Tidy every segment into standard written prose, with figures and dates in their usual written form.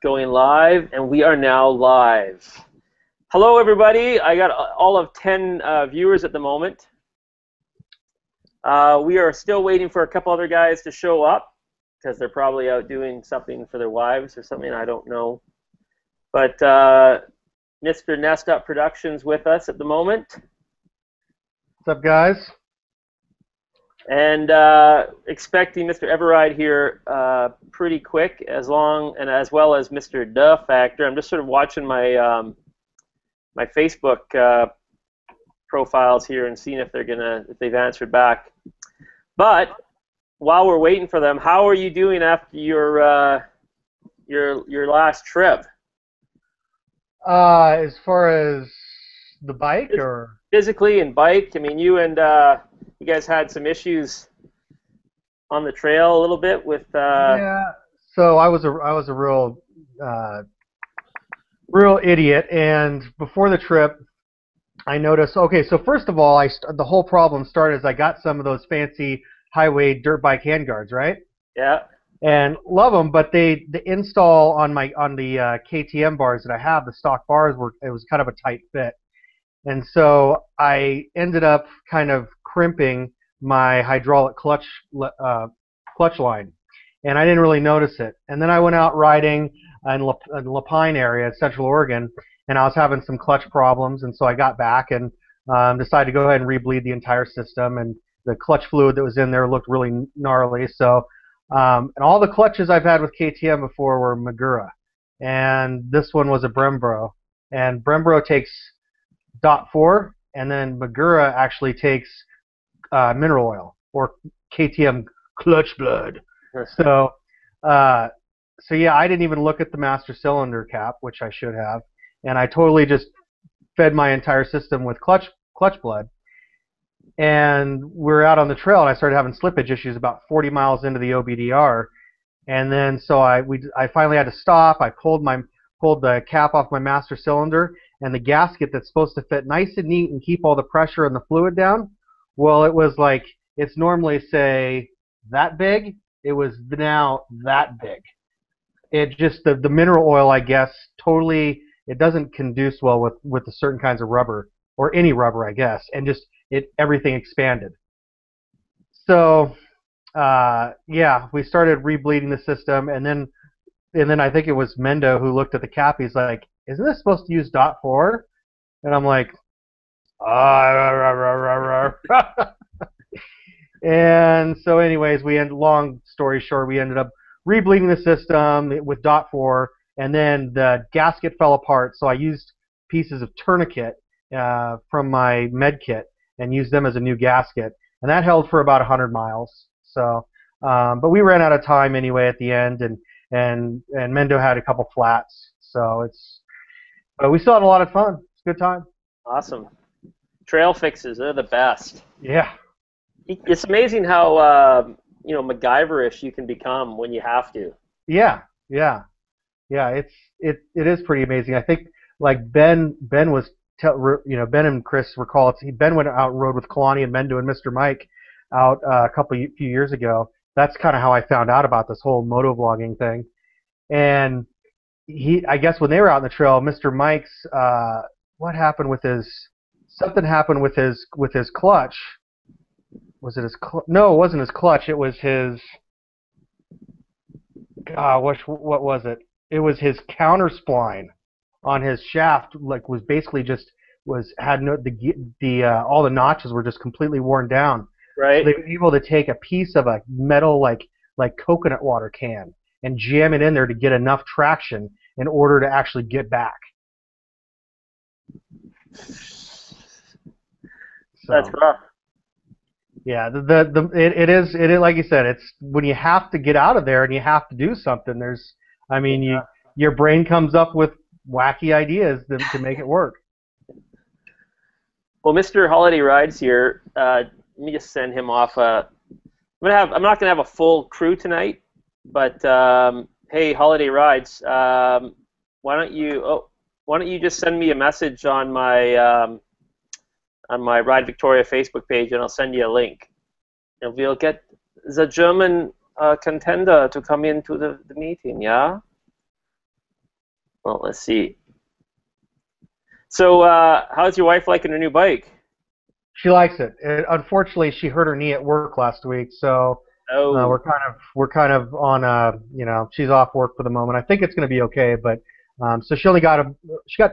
Going live, and we are now live. Hello, everybody. I got all of 10 viewers at the moment. We are still waiting for a couple other guys to show up because they're probably out doing something for their wives or something. I don't know. But Mr. Nest Up Productions with us at the moment. What's up, guys? And expecting Mr. Everride here pretty quick, as well as Mr. Duh Factor. I'm just sort of watching my my Facebook profiles here and seeing if they've answered back. But while we're waiting for them, how are you doing after your last trip? As far as the bike, or physically and bike, I mean, you guys had some issues on the trail a little bit with. Yeah. So I was a real idiot, and before the trip, I noticed. Okay, so first of all, the whole problem started as I got some of those fancy highway dirt bike handguards, right? Yeah. And love them, but the install on the KTM bars that I have, the stock bars, it was kind of a tight fit. And so I ended up kind of crimping my hydraulic clutch line, and I didn't really notice it. And then I went out riding in Lapine area, Central Oregon, and I was having some clutch problems, and so I got back and decided to go ahead and rebleed the entire system, and the clutch fluid that was in there looked really gnarly. So, and all the clutches I've had with KTM before were Magura, and this one was a Brembro, and Brembro takes .4, and then Magura actually takes mineral oil, or KTM clutch blood. So yeah, I didn't even look at the master cylinder cap, which I should have, and I totally just fed my entire system with clutch blood. And we're out on the trail, and I started having slippage issues about 40 miles into the OBDR, and then so I finally had to stop. I pulled the cap off my master cylinder, and the gasket that's supposed to fit nice and neat and keep all the pressure and the fluid down, well, it was like, it's normally, say, that big. It was now that big. It just, the mineral oil, I guess, totally, it doesn't conduce well with the certain kinds of rubber, or any rubber, I guess, and just, everything expanded. So, yeah, we started rebleeding the system, and then I think it was Mendo who looked at the cap. He's like, "Isn't this supposed to use .4?" And I'm like, and so anyways, long story short, we ended up rebleeding the system with .4, and then the gasket fell apart, so I used pieces of tourniquet from my med kit and used them as a new gasket, and that held for about 100 miles. So, but we ran out of time anyway at the end, and Mendo had a couple flats, so but we still had a lot of fun. It's a good time. Awesome. Trail fixes, they're the best. Yeah. It's amazing how MacGyver-ish you can become when you have to. Yeah. It is pretty amazing. I think like Ben was Ben and Chris recall Ben went out and rode with Kalani and Mendo and Mr. Mike out few years ago. That's kind of how I found out about this whole motovlogging thing. And I guess when they were out in the trail, Mr. Mike's what happened with something happened with his clutch. Was it his no, it wasn't his clutch. It was his what was it? It was his counter spline on his shaft. Like was basically just had no all the notches were just completely worn down. Right. So they were able to take a piece of a metal like coconut water can and jam it in there to get enough traction in order to actually get back. So, that's rough. Yeah, it is like you said, it's when you have to get out of there and you have to do something. Your brain comes up with wacky ideas to make it work. Well, Mr. Holiday Rides here. Let me just send him off. I'm not gonna have a full crew tonight, but hey, Holiday Rides. Why don't you just send me a message on my Ride Victoria Facebook page, and I'll send you a link. And we'll get the German contender to come into the meeting, yeah? Well, let's see. So, how's your wife liking her new bike? She likes it. Unfortunately, she hurt her knee at work last week, so Oh, we're kind of on she's off work for the moment. I think it's going to be okay, but so she got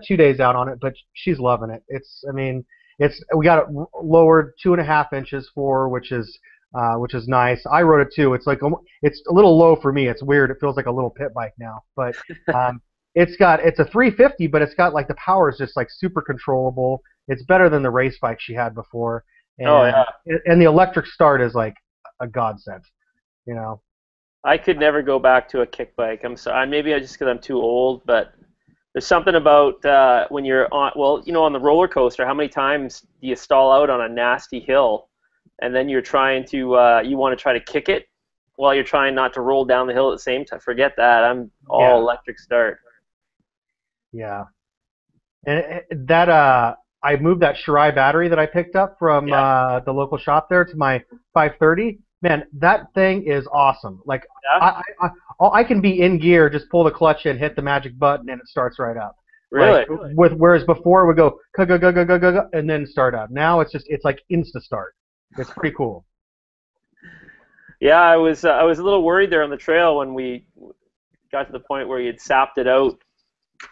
2 days out on it, but she's loving it. It's we got it lowered 2.5 inches for her, which is nice. I rode it too. It's a little low for me. It's weird. It feels like a little pit bike now, but it's a 350, but it's got like the power is just like super controllable. It's better than the race bike she had before, oh and yeah. and the electric start is like a godsend. You know. I could never go back to a kick bike. I'm sorry. Maybe I just because I'm too old, but there's something about when you're on. Well, on the roller coaster, how many times do you stall out on a nasty hill, and then you're trying to you want to try to kick it while you're trying not to roll down the hill at the same time. Forget that. I'm all Yeah. electric start. Yeah. And that I moved that Shirai battery that I picked up from Yeah. the local shop there to my 530. Man, that thing is awesome. Like Yeah. I can be in gear, just pull the clutch in, hit the magic button, and it starts right up. Like Really? whereas before it would go go go go go go go and then start up. Now it's like insta start. It's pretty cool. Yeah. I was a little worried there on the trail when we got to the point where you'd sapped it out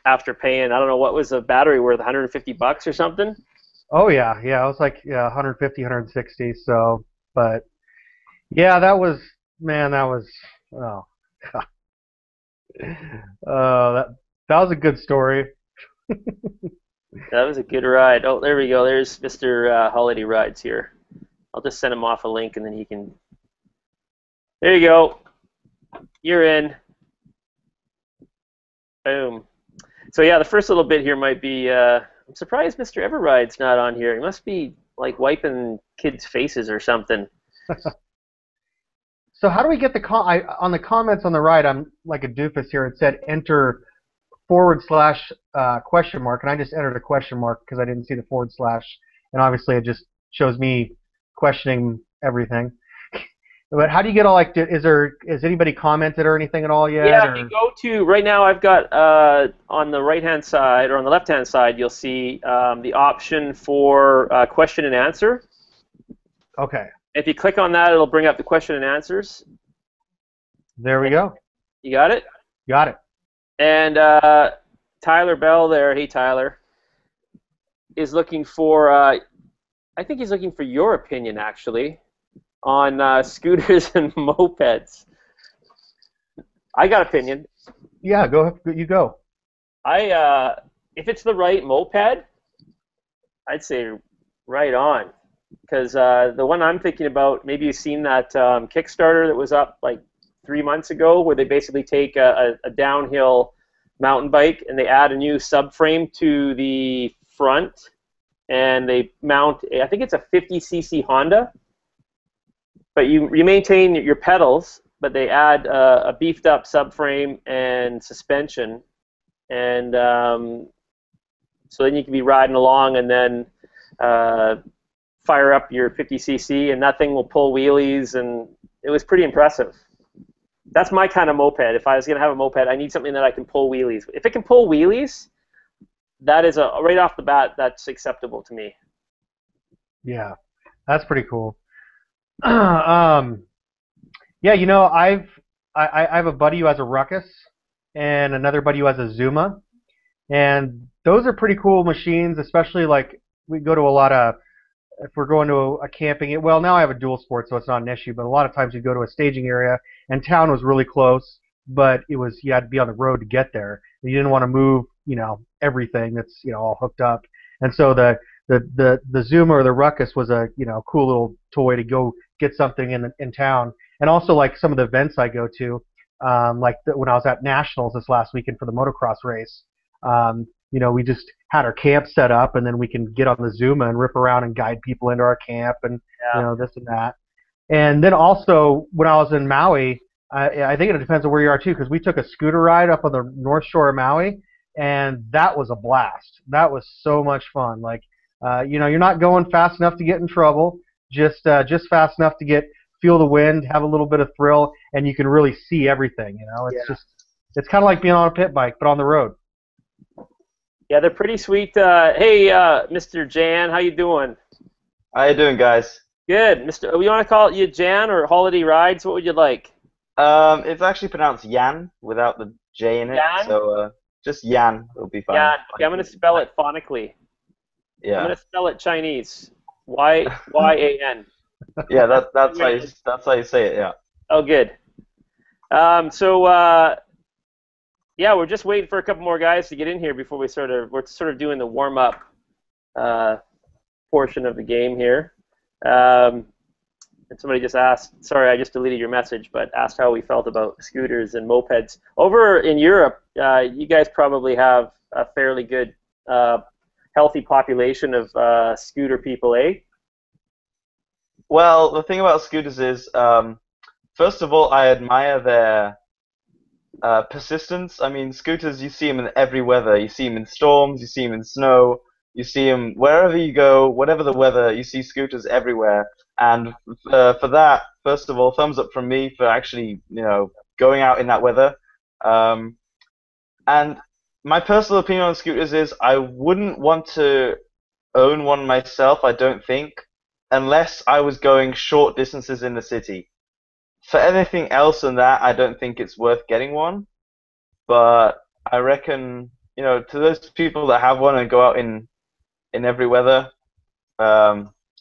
after paying. I don't know what was the battery worth, $150 or something. Oh yeah, it was like 150, 160. So, but yeah, that was oh. That was a good story. That was a good ride. Oh, there we go. There's Mr. Holiday Rides here. I'll just send him off a link and then he can. There you go. You're in. Boom. So yeah, the first little bit here might be. I'm surprised Mr. Everride's not on here. He must be like wiping kids' faces or something. So how do we get on the comments on the right? I'm like a doofus here. It said enter / question mark, and I just entered a question mark because I didn't see the /, and obviously it just shows me questioning everything. But how do you get all like? Has anybody commented or anything at all yet? Yeah, if you Or go to right now, I've got on the right-hand side or on the left-hand side, you'll see the option for question and answer. okay, If you click on that, it'll bring up the question and answers. there we go. You got it? Got it. And Tyler Bell there, hey Tyler, is looking for, I think he's looking for your opinion actually, on scooters and mopeds. I got opinion. Yeah, go. You go. If it's the right moped, I'd say right on. Because the one I'm thinking about, maybe you've seen that Kickstarter that was up like 3 months ago, where they basically take a downhill mountain bike and they add a new subframe to the front, and they mount, I think it's a 50cc Honda, but you maintain your pedals, but they add a beefed up subframe and suspension, and so then you can be riding along and then fire up your 50cc and that thing will pull wheelies, and it was pretty impressive. That's my kind of moped. If I was going to have a moped, I need something that I can pull wheelies. If it can pull wheelies, that is right off the bat, that's acceptable to me. Yeah, that's pretty cool. Yeah, I have a buddy who has a Ruckus and another buddy who has a Zuma, and those are pretty cool machines. Especially like we go to a lot of if we're going to a camping. Well, now I have a dual sport, so it's not an issue. But a lot of times you go to a staging area, and town was really close, but you had to be on the road to get there. And you didn't want to move, everything that's all hooked up. And so the Zuma or the Ruckus was a cool little toy to go get something in town. And also like some of the events I go to, when I was at Nationals this last weekend for the motocross race, we just had our camp set up, and then we can get on the Zuma and rip around and guide people into our camp, and Yeah. this and that. And then also when I was in Maui, I think it depends on where you are too, because we took a scooter ride up on the North Shore of Maui, and that was a blast. That was so much fun. Like, you're not going fast enough to get in trouble, just fast enough to feel the wind, have a little bit of thrill, and you can really see everything. Yeah. It's kind of like being on a pit bike, but on the road. Yeah, they're pretty sweet. Hey, Mr. Jan, how you doing? How you doing, guys? Good, Mr. You want to call it you Jan or Holiday Rides? What would you like? It's actually pronounced Yan without the J in it, Jan? so just Yan will be fine. Jan. Okay, I'm gonna spell it phonically. I'm Yeah, gonna spell it Chinese. Y-A-N. yeah. That's how you say it. Yeah. Oh, good. So yeah, we're just waiting for a couple more guys to get in here before we're sort of doing the warm up uh, portion of the game here. Um, and somebody just asked, sorry, I just deleted your message, but asked how we felt about scooters and mopeds. Over in Europe, you guys probably have a fairly good, healthy population of scooter people, eh? Well, the thing about scooters is, first of all, I admire their persistence. I mean, scooters, you see them in every weather. You see them in storms, you see them in snow, you see them wherever you go, whatever the weather, you see scooters everywhere. And for that, first of all, thumbs up from me for actually, going out in that weather. Um, and my personal opinion on scooters is I wouldn't want to own one myself, I don't think, unless I was going short distances in the city. For anything else than that, I don't think it's worth getting one. But I reckon, to those people that have one and go out in every weather,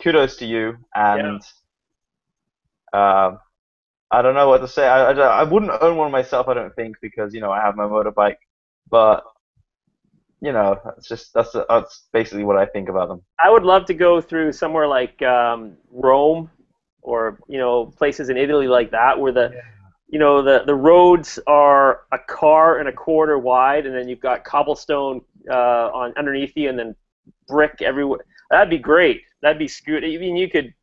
kudos to you. Yeah. And I don't know what to say. I wouldn't own one myself, I don't think, because I have my motorbike. But that's basically what I think about them. I would love to go through somewhere like Rome or places in Italy like that where Yeah. the roads are a car and a quarter wide, and then you've got cobblestone on underneath you, and then brick everywhere. That'd be great. That'd be scoot. I mean, you could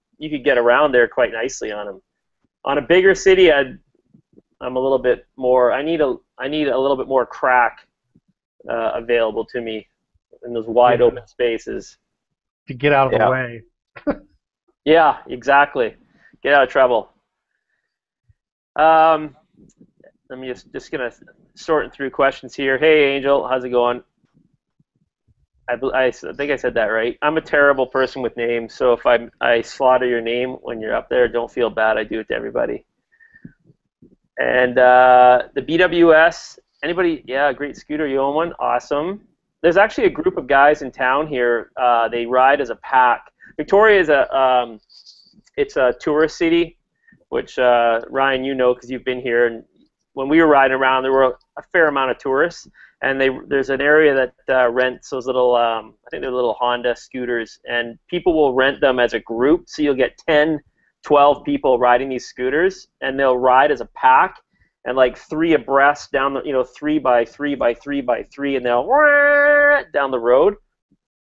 get around there quite nicely on them. On a bigger city, I'm a little bit more. I need a little bit more crack available to me in those wide Yeah. open spaces. To get out of the Yeah. way. Yeah, exactly. Get out of trouble. Um, let me just gonna sort through questions here. Hey, Angel, how's it going? I think I said that right. I'm a terrible person with names, so if I slaughter your name when you're up there, don't feel bad. I do it to everybody. And the BWS, anybody? Yeah, great scooter. You own one? Awesome. There's actually a group of guys in town here. They ride as a pack. Victoria is it's a tourist city, which Ryan, you know, because you've been here. And when we were riding around, there were a fair amount of tourists, and there's an area that rents those little, I think they're little Honda scooters, and people will rent them as a group. So you'll get 10, 12 people riding these scooters, and they'll ride as a pack, and like three abreast down the, 3 by 3 by 3 by 3, and they'll down the road,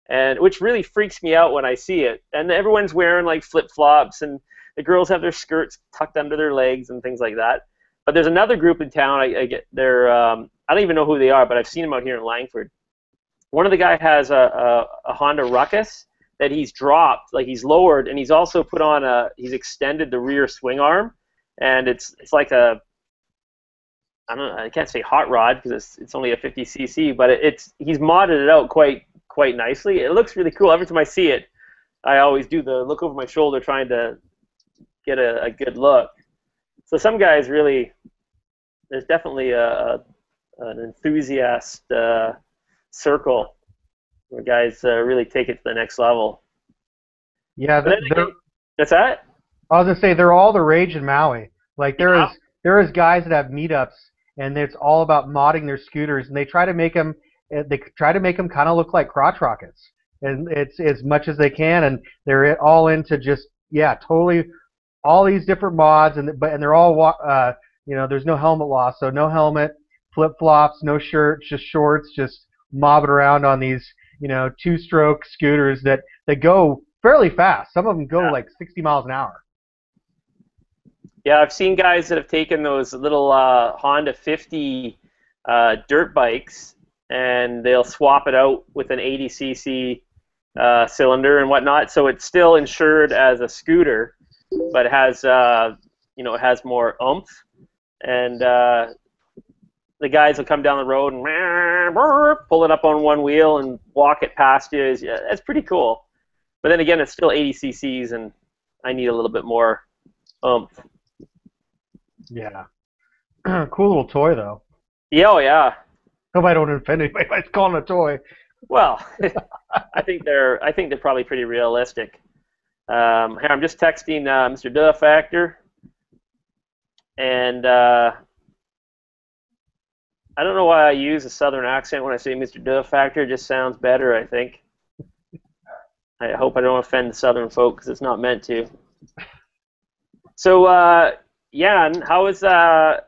and which really freaks me out when I see it. And everyone's wearing like flip flops, and the girls have their skirts tucked under their legs and things like that. But there's another group in town. I don't even know who they are, but I've seen them out here in Langford. One of the guy has a Honda Ruckus that he's dropped, like he's lowered, and he's also put on he's extended the rear swing arm, and it's like I can't say hot rod because it's only a 50cc, but he's modded it out quite nicely. It looks really cool. Every time I see it, I always do the look over my shoulder trying to get a good look. So some guys really, there's definitely an enthusiast circle where guys really take it to the next level. Yeah, But then again, that's that? I was gonna say they're all the rage in Maui. Like there is guys that have meetups, and it's all about modding their scooters, and they try to make them kind of look like crotch rockets, and it's as much as they can, and they're all into just totally all these different mods, and they're all there's no helmet loss, so no helmet, flip flops, no shirt, just shorts, just mobbing around on these two-stroke scooters that go fairly fast. Some of them go like 60 miles an hour. Yeah, I've seen guys that have taken those little Honda 50 dirt bikes, and they'll swap it out with an 80cc cylinder and whatnot, so it's still insured as a scooter, but it has it has more oomph, and the guys will come down the road and pull it up on one wheel and walk it past you. That's pretty cool. But then again, it's still 80 cc's, and I need a little bit more oomph. Yeah. Cool little toy, though. Yeah, oh yeah. Hope I don't offend anybody by calling it a toy. Well, I think they're probably pretty realistic. Here, I'm just texting Mr. Duh Factor, and I don't know why I use a southern accent when I say Mr. Duh Factor. It just sounds better, I think. I hope I don't offend the southern folk because it's not meant to. So, Jan, how is I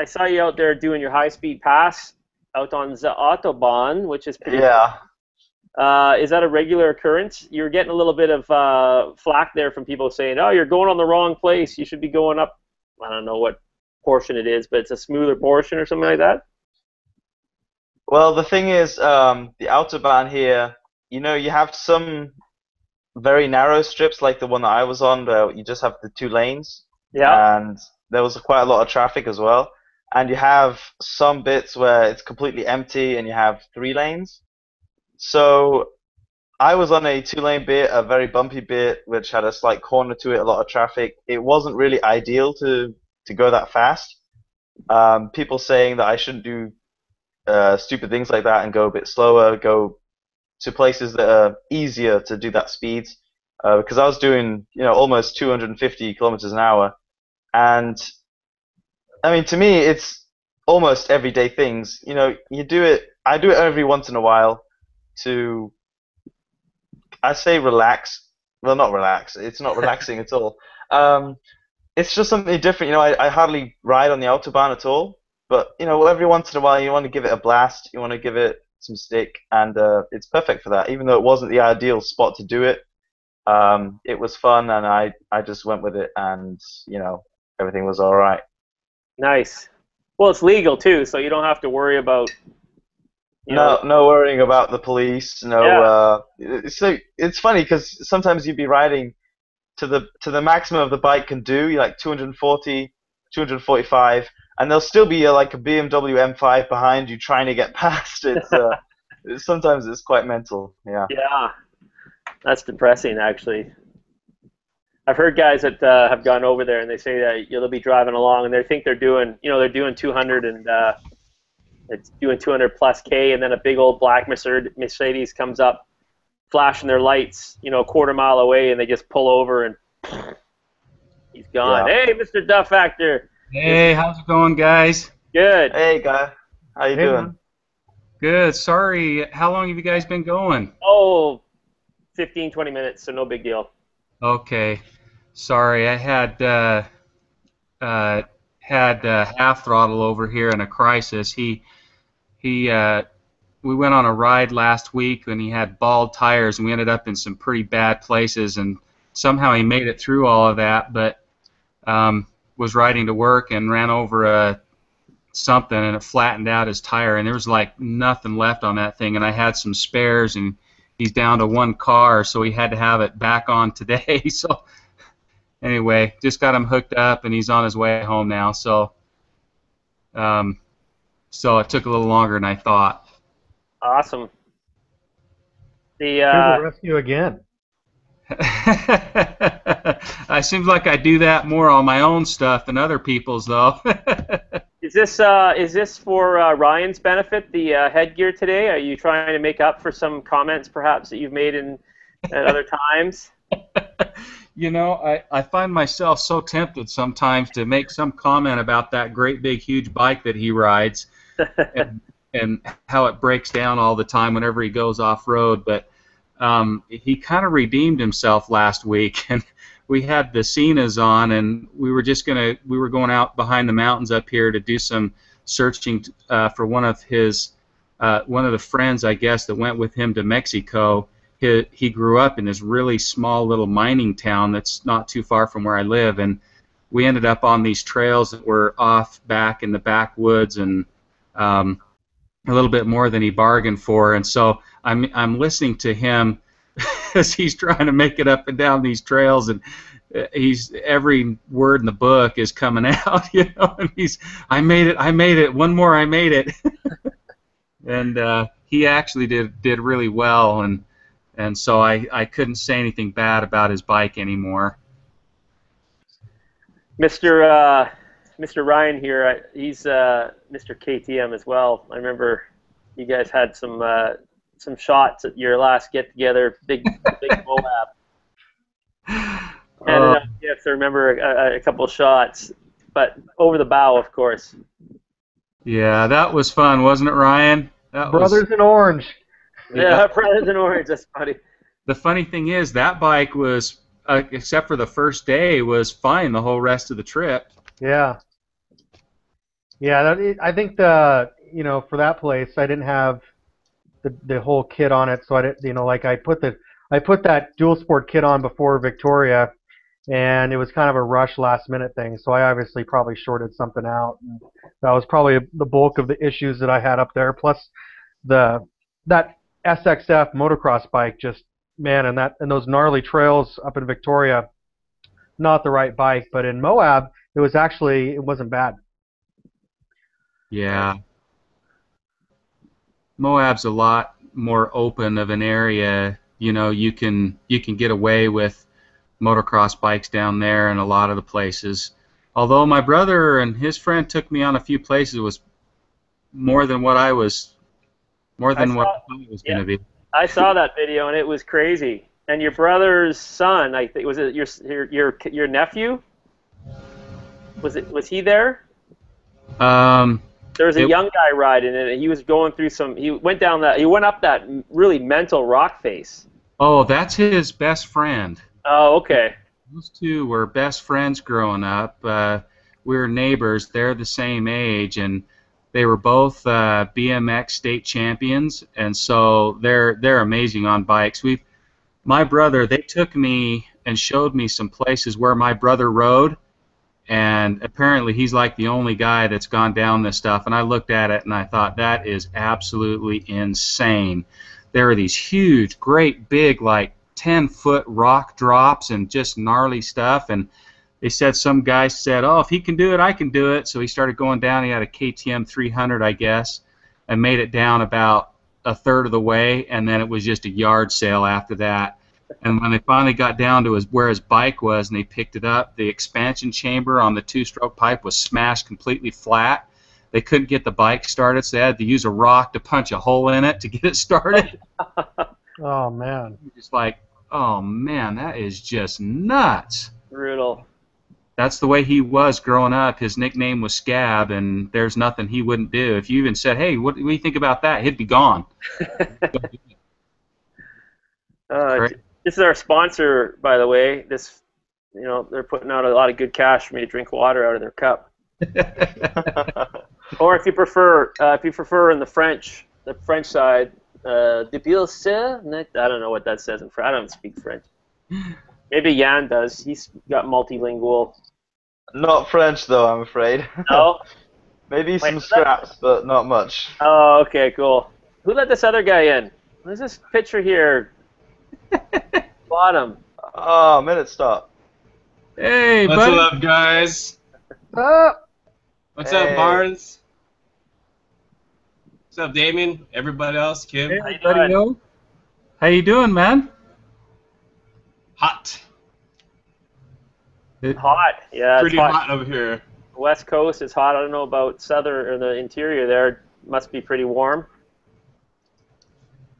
saw you out there doing your high-speed pass out on the Autobahn, which is pretty cool. Is that a regular occurrence? You're getting a little bit of flack there from people saying, oh, you're going on the wrong place. You should be going up, I don't know what portion it is, but it's a smoother portion or something like that? Well, the thing is, the Autobahn here, you know, you have some very narrow strips like the one that I was on where you just have the 2 lanes. Yeah. And there was quite a lot of traffic as well. And you have some bits where it's completely empty and you have 3 lanes. So I was on a 2-lane bit, a very bumpy bit, which had a slight corner to it, a lot of traffic. It wasn't really ideal to go that fast. People saying that I shouldn't do stupid things like that and go a bit slower, go to places that are easier to do that speed. Because I was doing, you know, almost 250 kilometers an hour. And I mean, to me, it's almost everyday things. You know, you do it. I do it every once in a while to, I say, relax. Well, not relax. It's not relaxing at all. It's just something different. You know, I hardly ride on the Autobahn at all. But you know, every once in a while, you want to give it a blast. You want to give it some stick, and it's perfect for that. Even though it wasn't the ideal spot to do it, it was fun, and I just went with it, and you know, everything was all right. Nice. Well, it's legal too, so you don't have to worry about. No worrying about the police. No. Yeah. So it's funny because sometimes you'd be riding to the maximum of the bike can do, like 240, 245, and there'll still be like a BMW M5 behind you trying to get past it. Sometimes it's quite mental. Yeah. Yeah. That's depressing, actually. I've heard guys that have gone over there, and they say that they'll be driving along, and they think they're doing 200 and it's doing 200 plus K, and then a big old black Mercedes comes up, flashing their lights, a quarter mile away, and they just pull over, and he's gone. Yeah. Hey, Mr. Duff Factor. Hey, how's it going, guys? Good. Hey, guy. How you doing? Man. Good. Sorry, how long have you guys been going? Oh, 15, 20 minutes, so no big deal. Okay. Sorry, I had half throttle over here in a crisis. We went on a ride last week and he had bald tires, and we ended up in some pretty bad places, and somehow he made it through all of that, but was riding to work and ran over something, and it flattened out his tire, and there was like nothing left on that thing, and I had some spares, and he's down to one car, so he had to have it back on today. So anyway, just got him hooked up, and he's on his way home now. So it took a little longer than I thought. Awesome. Here's a rescue again. I seems like I do that more on my own stuff than other people's, though. Is this for Ryan's benefit, the headgear today? Are you trying to make up for some comments perhaps that you've made at other times? I find myself so tempted sometimes to make some comment about that great big huge bike that he rides and how it breaks down all the time whenever he goes off-road, but he kind of redeemed himself last week, and we had the Cenas on, and we were going out behind the mountains up here to do some searching for one of the friends, I guess, that went with him to Mexico. He grew up in this really small little mining town that's not too far from where I live, and we ended up on these trails that were off back in the backwoods, and a little bit more than he bargained for, and so I'm listening to him as he's trying to make it up and down these trails, and he's every word in the book is coming out, you know, and I made it, one more, I made it. And he actually did really well, and so I couldn't say anything bad about his bike anymore. Mr. Ryan here, he's Mr. KTM as well. I remember you guys had some shots at your last get together, big Moab. And yes, I remember a couple of shots, but over the bow, of course. Yeah, that was fun, wasn't it, Ryan? Brothers in Orange. Yeah, Brothers in Orange. That's funny. The funny thing is, that bike was, except for the first day, was fine the whole rest of the trip. Yeah. Yeah, I think for that place, I didn't have the whole kit on it, so I didn't, like I put that dual sport kit on before Victoria, and it was kind of a rush last minute thing, so I obviously probably shorted something out. And that was probably the bulk of the issues that I had up there. Plus, that SXF motocross bike, just man, and those gnarly trails up in Victoria, not the right bike. But in Moab, it wasn't bad. Yeah. Moab's a lot more open of an area. You know, you can get away with motocross bikes down there in a lot of the places. Although my brother and his friend took me on a few places, it was more than what I was going to be. I saw that video and it was crazy. And your brother's son, I think, was it your nephew? Was he there? There was a young guy riding it, and he was going through he went up that really mental rock face. Oh, that's his best friend. Oh, okay. Those two were best friends growing up. We were neighbors. They're the same age, and they were both BMX state champions, and so they're amazing on bikes. They took me and showed me some places where my brother rode, and apparently he's like the only guy that's gone down this stuff. And I looked at it and I thought, that is absolutely insane. There are these huge, great big, like 10-foot rock drops and just gnarly stuff. And they said, some guy said, oh, if he can do it, I can do it. So he started going down. He had a KTM 300, I guess, and made it down about a third of the way, and then it was just a yard sale after that. And when they finally got down to where his bike was and they picked it up, the expansion chamber on the two-stroke pipe was smashed completely flat. They couldn't get the bike started, so they had to use a rock to punch a hole in it to get it started. Oh, man. Just like, oh, man, that is just nuts. Brutal. That's the way he was growing up. His nickname was Scab, and there's nothing he wouldn't do. If you even said, hey, what do you think about that? He'd be gone. This is our sponsor, by the way. They're putting out a lot of good cash for me to drink water out of their cup. Or if you prefer in the French side, de Pilsen. I don't know what that says in French. I don't speak French. Maybe Jan does. He's got multilingual. Not French though, I'm afraid. No. Maybe some scraps, but not much. Oh, okay, cool. Who let this other guy in? There's this picture here. Bottom. Oh, minute stop. Hey, what's buddy. up, guys? What's up, Barnes? What's up, Damien? Everybody else, Kim? Hey, buddy. How you doing, man? Hot. Hot. Yeah, pretty hot over here. West Coast is hot. I don't know about southern or the interior there. It must be pretty warm.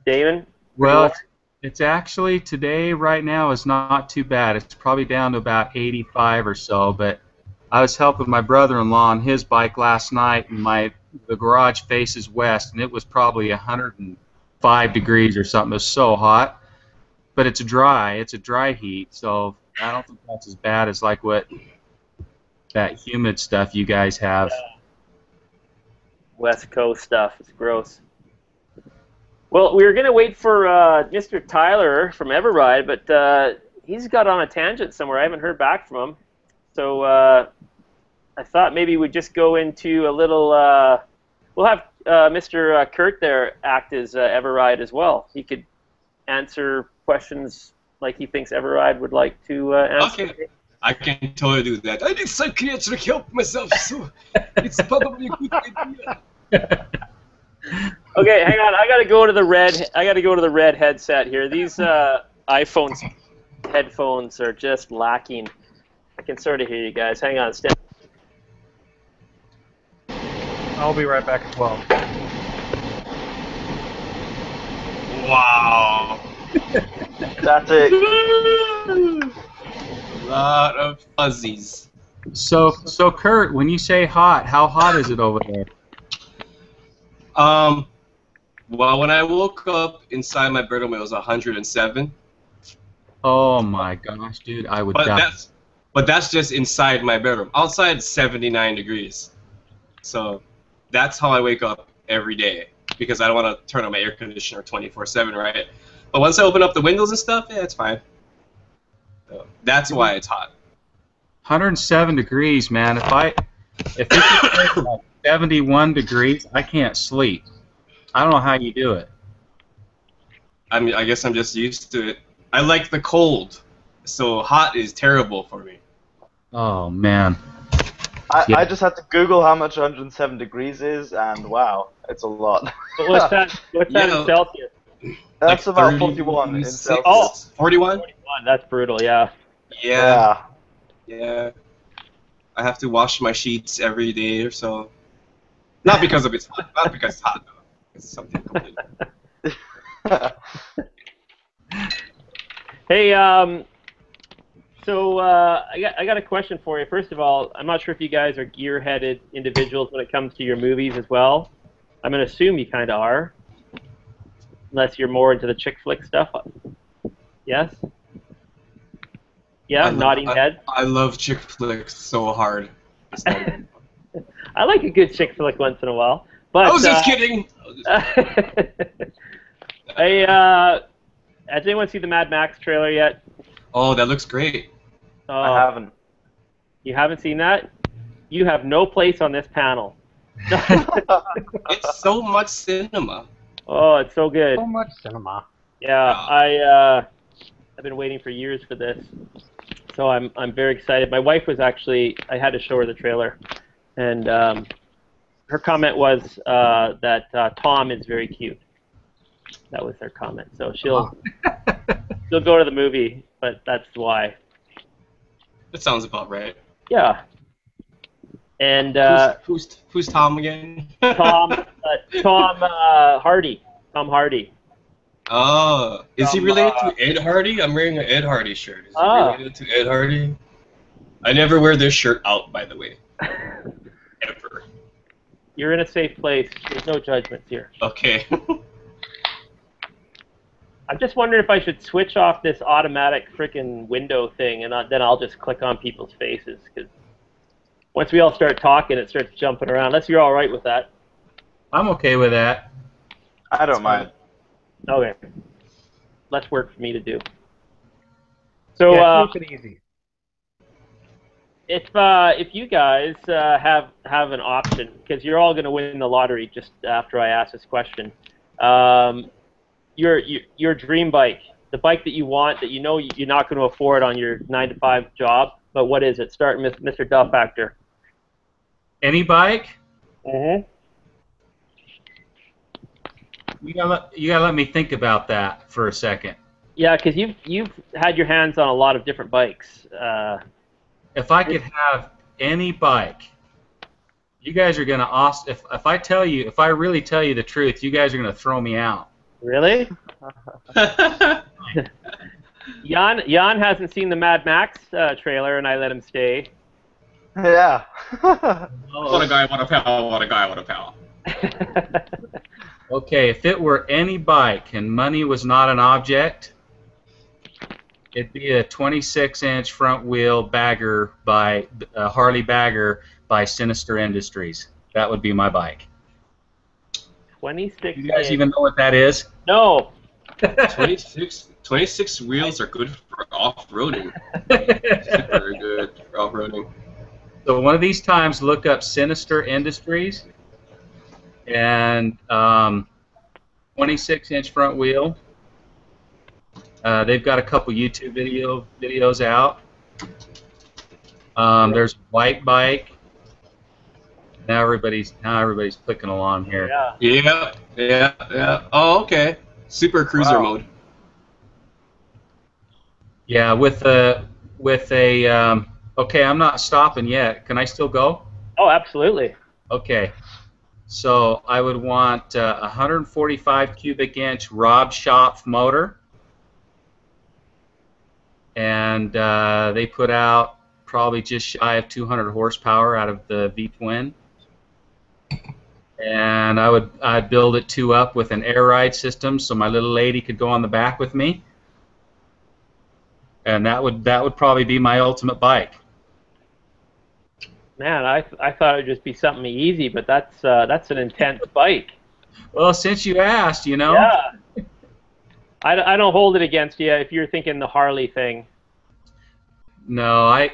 Damon? Well, it's actually today right now is not too bad. It's probably down to about 85 or so, but I was helping my brother-in-law on his bike last night, and the garage faces west, and it was probably 105 degrees or something. It was so hot, but it's dry. It's a dry heat, so I don't think that's as bad as like what that humid stuff you guys have. West Coast stuff. It's gross. Well, we were going to wait for Mr. Tyler from Everride, but he's got on a tangent somewhere. I haven't heard back from him. So I thought maybe we'd just go into a little... we'll have Mr. Kurt there act as Everride as well. He could answer questions like he thinks Everride would like to answer. Okay. I can totally do that. I need psychiatric help myself, so it's probably a good idea. Okay, hang on. I gotta go to the red. I gotta go to the red headset here. These iPhones headphones are just lacking. I can sort of hear you guys. Hang on, stand. I'll be right back as well. Wow. That's it. A lot of fuzzies. So Kurt, when you say hot, how hot is it over there? Well, when I woke up inside my bedroom, it was 107. Oh my gosh, dude, I would die. But that's just inside my bedroom. Outside, 79 degrees. So that's how I wake up every day, because I don't want to turn on my air conditioner 24/7, right? But once I open up the windows and stuff, yeah, it's fine. So that's why it's hot. 107 degrees, man. If it's like 71 degrees, I can't sleep. I don't know how you do it. I mean, I guess I'm just used to it. I like the cold, so hot is terrible for me. Oh man. I just had to Google how much 107 degrees is, and wow, it's a lot. But what's that? What's that in Celsius? That's Like about 41 in 36. Celsius. Oh, 41? 41. That's brutal. Yeah. Yeah. Yeah. I have to wash my sheets every day or so. Not because of it's hot. Not because it's hot, though. It's something completely. Hey, so I got a question for you. First of all, I'm not sure if you guys are gear-headed individuals when it comes to your movies as well. I'm gonna assume you kind of are, unless you're more into the chick flick stuff. Yes. Yeah, nodding head. I love chick flicks so hard. I like a good chick flick once in a while. But I was just kidding. Hey, has anyone seen the Mad Max trailer yet? Oh, that looks great. I haven't. You haven't seen that? You have no place on this panel. It's so much cinema. Oh, it's so good. So much cinema. Yeah, I've been waiting for years for this, so I'm very excited. My wife was actually, I had to show her the trailer, and her comment was that Tom is very cute. That was her comment. So she'll go to the movie, but that's why. That sounds about right. Yeah. And who's Tom again? Tom Hardy. Tom Hardy. Oh, is he related to Ed Hardy? I'm wearing an Ed Hardy shirt. Is he related to Ed Hardy? I never wear this shirt out, by the way. Ever. You're in a safe place. There's no judgments here. Okay. I'm just wondering if I should switch off this automatic freaking window thing, and then I'll just click on people's faces, because once we all start talking, it starts jumping around. Unless you're all right with that. I'm okay with that. I don't mind. Okay. Less work for me to do. So, Yeah, keep it easy. If you guys have an option, because you're all going to win the lottery just after I ask this question, your dream bike, the bike that you want, that you know you're not going to afford on your 9-to-5 job, but what is it? Start, Mr. Duff Factor. Any bike? Mm-hmm. You gotta let me think about that for a second. Yeah, because you've had your hands on a lot of different bikes. If I could have any bike, you guys are gonna if I really tell you the truth, you guys are gonna throw me out. Really? Jan hasn't seen the Mad Max trailer, and I let him stay. Yeah. What a guy, what a pal, what a guy, what a pal. Okay, if it were any bike and money was not an object, it'd be a 26-inch front wheel bagger by Harley Bagger by Sinister Industries. That would be my bike. 26. You guys even know what that is? No. 26 wheels are good for off-roading. Super good for off-roading. So one of these times, look up Sinister Industries and 26-inch front wheel. They've got a couple YouTube videos out. There's a white bike. Now everybody's clicking along here. Yeah. Yeah. Oh, okay. Super cruiser mode. Yeah, with a okay, I'm not stopping yet. Can I still go? Oh, absolutely. Okay. So I would want a 145 cubic inch Rob Shop motor, and they put out probably just shy of 200 horsepower out of the V-twin. And I'd build it two up with an air ride system, so my little lady could go on the back with me. And that would probably be my ultimate bike. Man, I thought it'd just be something easy, but that's an intense bike. Well, since you asked, you know. Yeah. I don't hold it against you if you're thinking the Harley thing. No,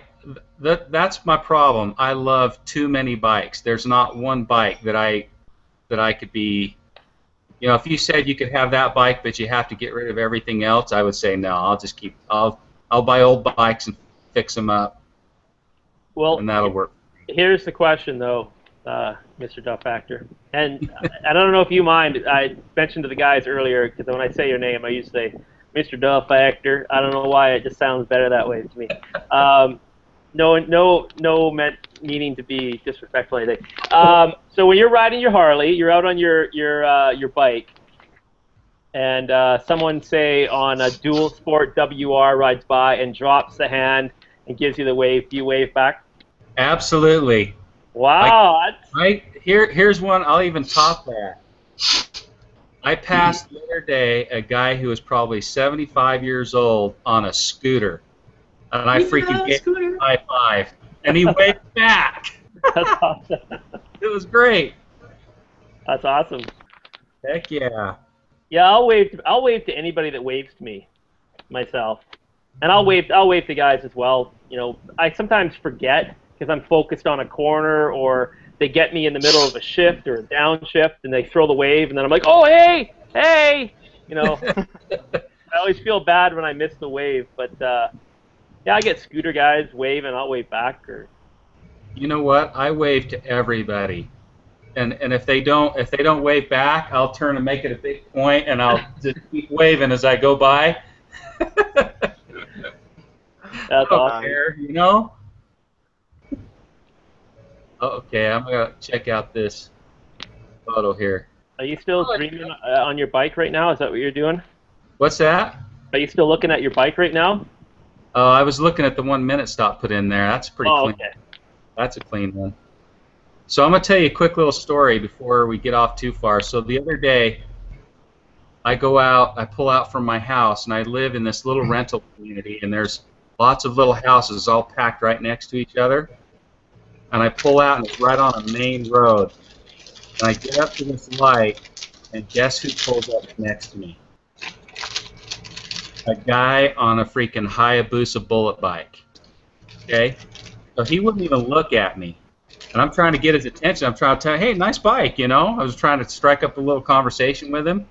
that's my problem. I love too many bikes. There's not one bike that I could be. You know, if you said you could have that bike, but you have to get rid of everything else, I would say no. I'll buy old bikes and fix them up. Well, and that'll work. Here's the question, though, Mr. Duff Factor. And I don't know if you mind. I mentioned to the guys earlier, because when I say your name, I used to say Mr. Duff Factor. I don't know why. It just sounds better that way to me. No meaning to be disrespectful or anything. So when you're riding your Harley, you're out on your bike, and someone, say, on a dual sport WR rides by and drops the hand and gives you the wave, do you wave back? Absolutely. Wow. Here's one. I'll even top that. I passed the other day a guy who was probably 75 years old on a scooter, and I freaking gave him a high five, and he waved back. That's awesome. It was great. That's awesome. Heck yeah. Yeah, I'll wave to anybody that waves to me, myself, and I'll wave to guys as well. You know, I sometimes forget because I'm focused on a corner, or they get me in the middle of a shift or a downshift, and they throw the wave, and then I'm like, oh, hey, you know. I always feel bad when I miss the wave, but yeah, I get scooter guys wave, and I'll wave back. Or you know what? I wave to everybody. And if they don't wave back, I'll turn and make it a big point, and I'll just keep waving as I go by. That's awesome. You know? Okay, I'm gonna check out this photo here. Are you still dreaming on your bike right now? Is that what you're doing? What's that? Are you still looking at your bike right now? I was looking at the 1 minute stop put in there. That's pretty clean. Okay. That's a clean one. So I'm going to tell you a quick little story before we get off too far. So the other day, I go out, I pull out from my house, and I live in this little rental community, and there's lots of little houses all packed right next to each other. And I pull out, and it's right on a main road. And I get up to this light, and guess who pulls up next to me? A guy on a freaking Hayabusa bullet bike. Okay? So he wouldn't even look at me. And I'm trying to get his attention. I'm trying to tell him, hey, nice bike, you know. I was trying to strike up a little conversation with him.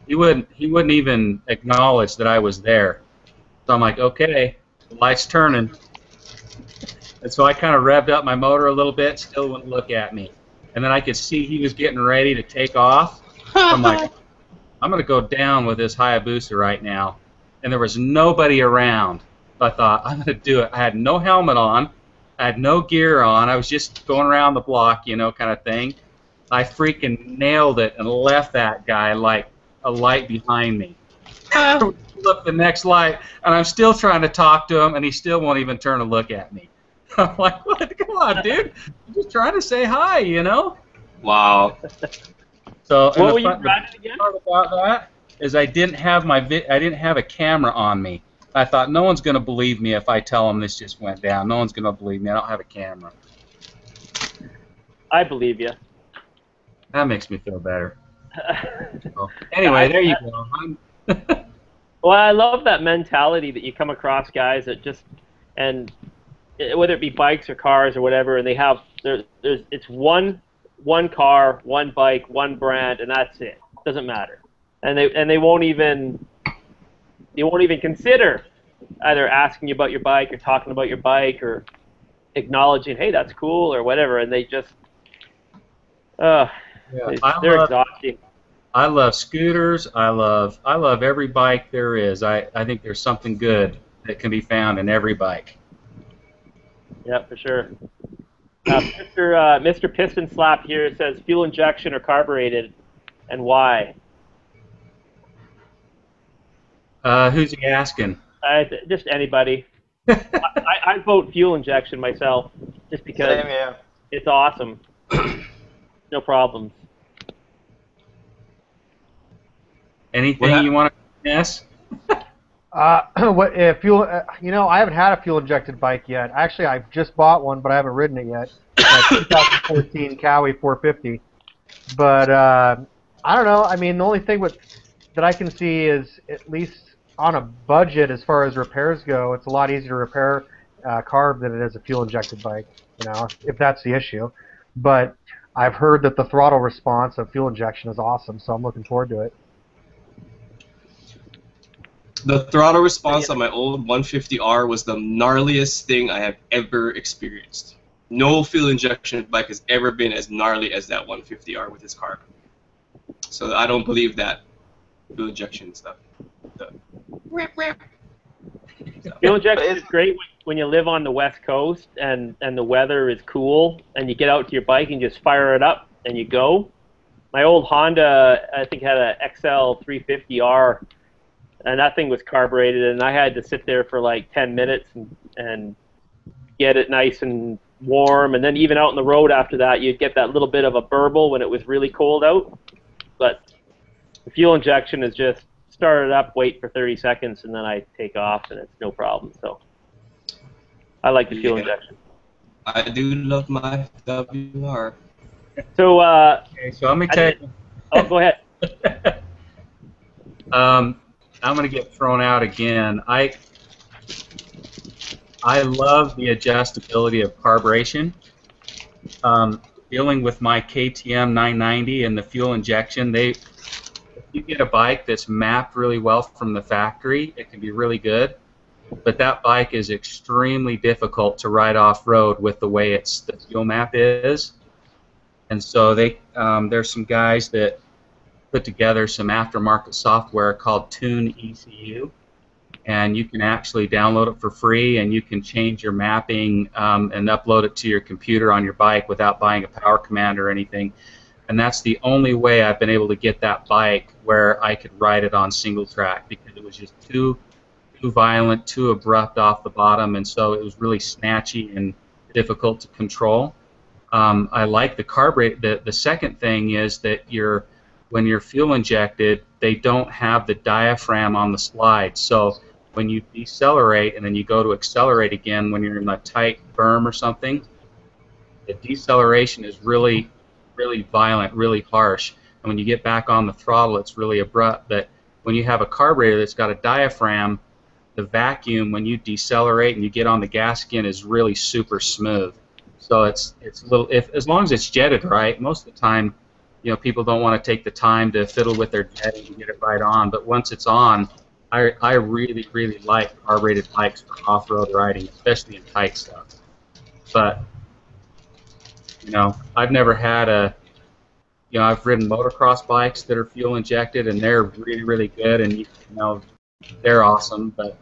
He wouldn't even acknowledge that I was there. So I'm like, okay, the light's turning. And so I kind of revved up my motor a little bit, still wouldn't look at me. And then I could see he was getting ready to take off. I'm like, I'm going to go down with this Hayabusa right now. And there was nobody around. So I thought, I'm going to do it. I had no helmet on. I had no gear on. I was just going around the block, you know, kind of thing. I freaking nailed it and left that guy like a light behind me. Look, the next light, and I'm still trying to talk to him, and he still won't even turn to look at me. I'm like, what? Come on, dude. I'm just trying to say hi, you know? Wow. What So, were you driving again? The part about that is I didn't have a camera on me. I thought no one's going to believe me if I tell them this just went down. No one's going to believe me. I don't have a camera. I believe you. That makes me feel better. So, anyway, there you go. Well, I love that mentality that you come across guys that just, and whether it be bikes or cars or whatever, and they have it's one car, one bike, one brand, and that's it. Doesn't matter, and they won't even consider either asking you about your bike or talking about your bike or acknowledging, hey, that's cool or whatever, and they just, Yeah, they're exhausting. I love scooters. I love every bike there is. I think there's something good that can be found in every bike. Yeah, for sure. Mr. Piston Slap here says fuel injection or carbureted, and why? Who's he asking? Just anybody. I vote fuel injection myself, just because Same here. it's awesome. No problems. Anything you want to guess? What fuel? You know, I haven't had a fuel injected bike yet. Actually, I've just bought one, but I haven't ridden it yet. 2014 Cowie 450. But I don't know. I mean, the only thing that I can see is, at least on a budget as far as repairs go, it's a lot easier to repair carb than it is a fuel injected bike. You know, if that's the issue. But I've heard that the throttle response of fuel injection is awesome, so I'm looking forward to it. The throttle response on my old 150R was the gnarliest thing I have ever experienced. No fuel injection bike has ever been as gnarly as that 150R with its carb. So I don't believe that fuel injection stuff. Fuel injection is great when you live on the West Coast and the weather is cool and you get out to your bike and just fire it up and you go. My old Honda, I think, had a XL 350R, and that thing was carbureted, and I had to sit there for like 10 minutes and get it nice and warm, and then even out on the road after that, you'd get that little bit of a burble when it was really cold out. But the fuel injection is just start it up, wait for 30 seconds, and then I take off, and it's no problem. So I like the fuel injection. I do love my WR. So, Okay, so let me tell you. Oh, go ahead. I'm going to get thrown out again. I love the adjustability of carburation. Dealing with my KTM 990 and the fuel injection, if you get a bike that's mapped really well from the factory, it can be really good. But that bike is extremely difficult to ride off-road with the way the fuel map is. And so there's some guys that put together some aftermarket software called Tune ECU, and you can actually download it for free, and you can change your mapping and upload it to your computer on your bike without buying a power command or anything. And that's the only way I've been able to get that bike where I could ride it on single track, because it was just too violent, too abrupt off the bottom, and so it was really snatchy and difficult to control. I like the carburetor. The second thing is that when you're fuel injected, they don't have the diaphragm on the slide. So when you decelerate and then you go to accelerate again when you're in a tight berm or something, the deceleration is really, really violent, really harsh. And when you get back on the throttle, it's really abrupt. But when you have a carburetor that's got a diaphragm, the vacuum when you decelerate and you get on the gas again is really super smooth. So it's a little, as long as it's jetted right, most of the time, you know, people don't want to take the time to fiddle with their jetting and get it right on. But once it's on, I really, really like carbureted bikes for off-road riding, especially in tight stuff. But, you know, I've never had I've ridden motocross bikes that are fuel injected, and they're really, really good, and, you know, they're awesome. But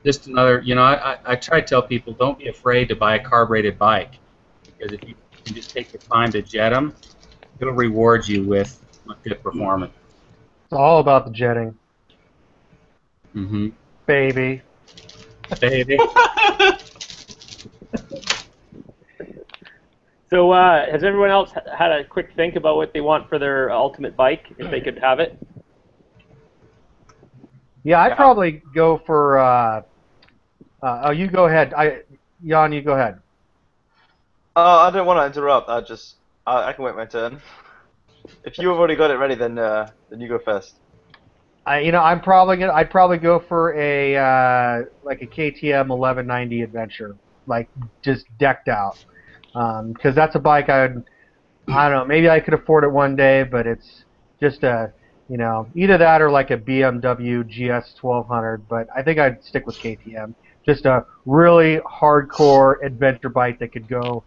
just another, you know, I try to tell people, don't be afraid to buy a carbureted bike, because if you can just take the time to jet them, it'll reward you with good performance. It's all about the jetting. Mm-hmm. Baby. Baby. So has everyone else had a quick think about what they want for their ultimate bike, if they could have it? Yeah, I'd probably go for. Oh, you go ahead. Jan, you go ahead. I don't want to interrupt. I can wait my turn. If you've already got it ready, then you go first. I'd probably go for a like a KTM 1190 Adventure, like just decked out, because that's a bike I don't know, maybe I could afford it one day, but it's just either that or like a BMW GS 1200. But I think I'd stick with KTM Just a really hardcore adventure bike that could go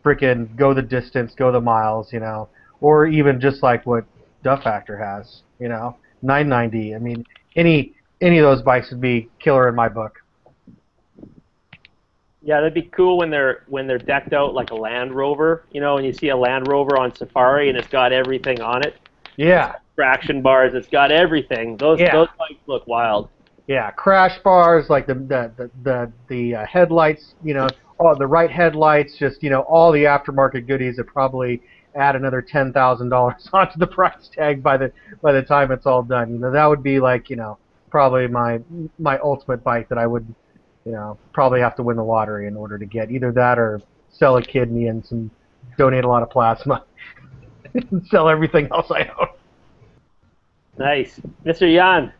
the distance, go the miles, you know, or even just like what Duff Factor has, you know, 990. I mean, any of those bikes would be killer in my book. Yeah, that'd be cool when they're decked out like a Land Rover, you know, and you see a Land Rover on safari and it's got everything on it. Yeah. Traction bars, it's got everything. Those bikes look wild. Yeah, crash bars, like the headlights, you know, all the right headlights, just, you know, all the aftermarket goodies that probably add another $10,000 onto the price tag by the time it's all done. You know, that would be like, you know, probably my ultimate bike that I would, you know, probably have to win the lottery in order to get either that or sell a kidney and donate a lot of plasma and sell everything else I own. Nice. Mr. Jan.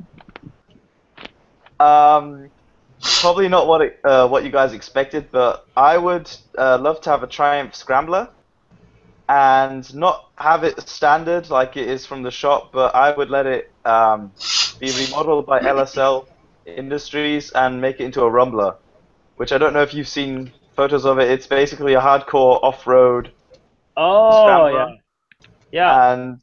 Probably not what you guys expected, but I would love to have a Triumph Scrambler, and not have it standard like it is from the shop, but I would let it be remodeled by LSL Industries and make it into a Rumbler, which I don't know if you've seen photos of it. It's basically a hardcore off-road Scrambler. Yeah. And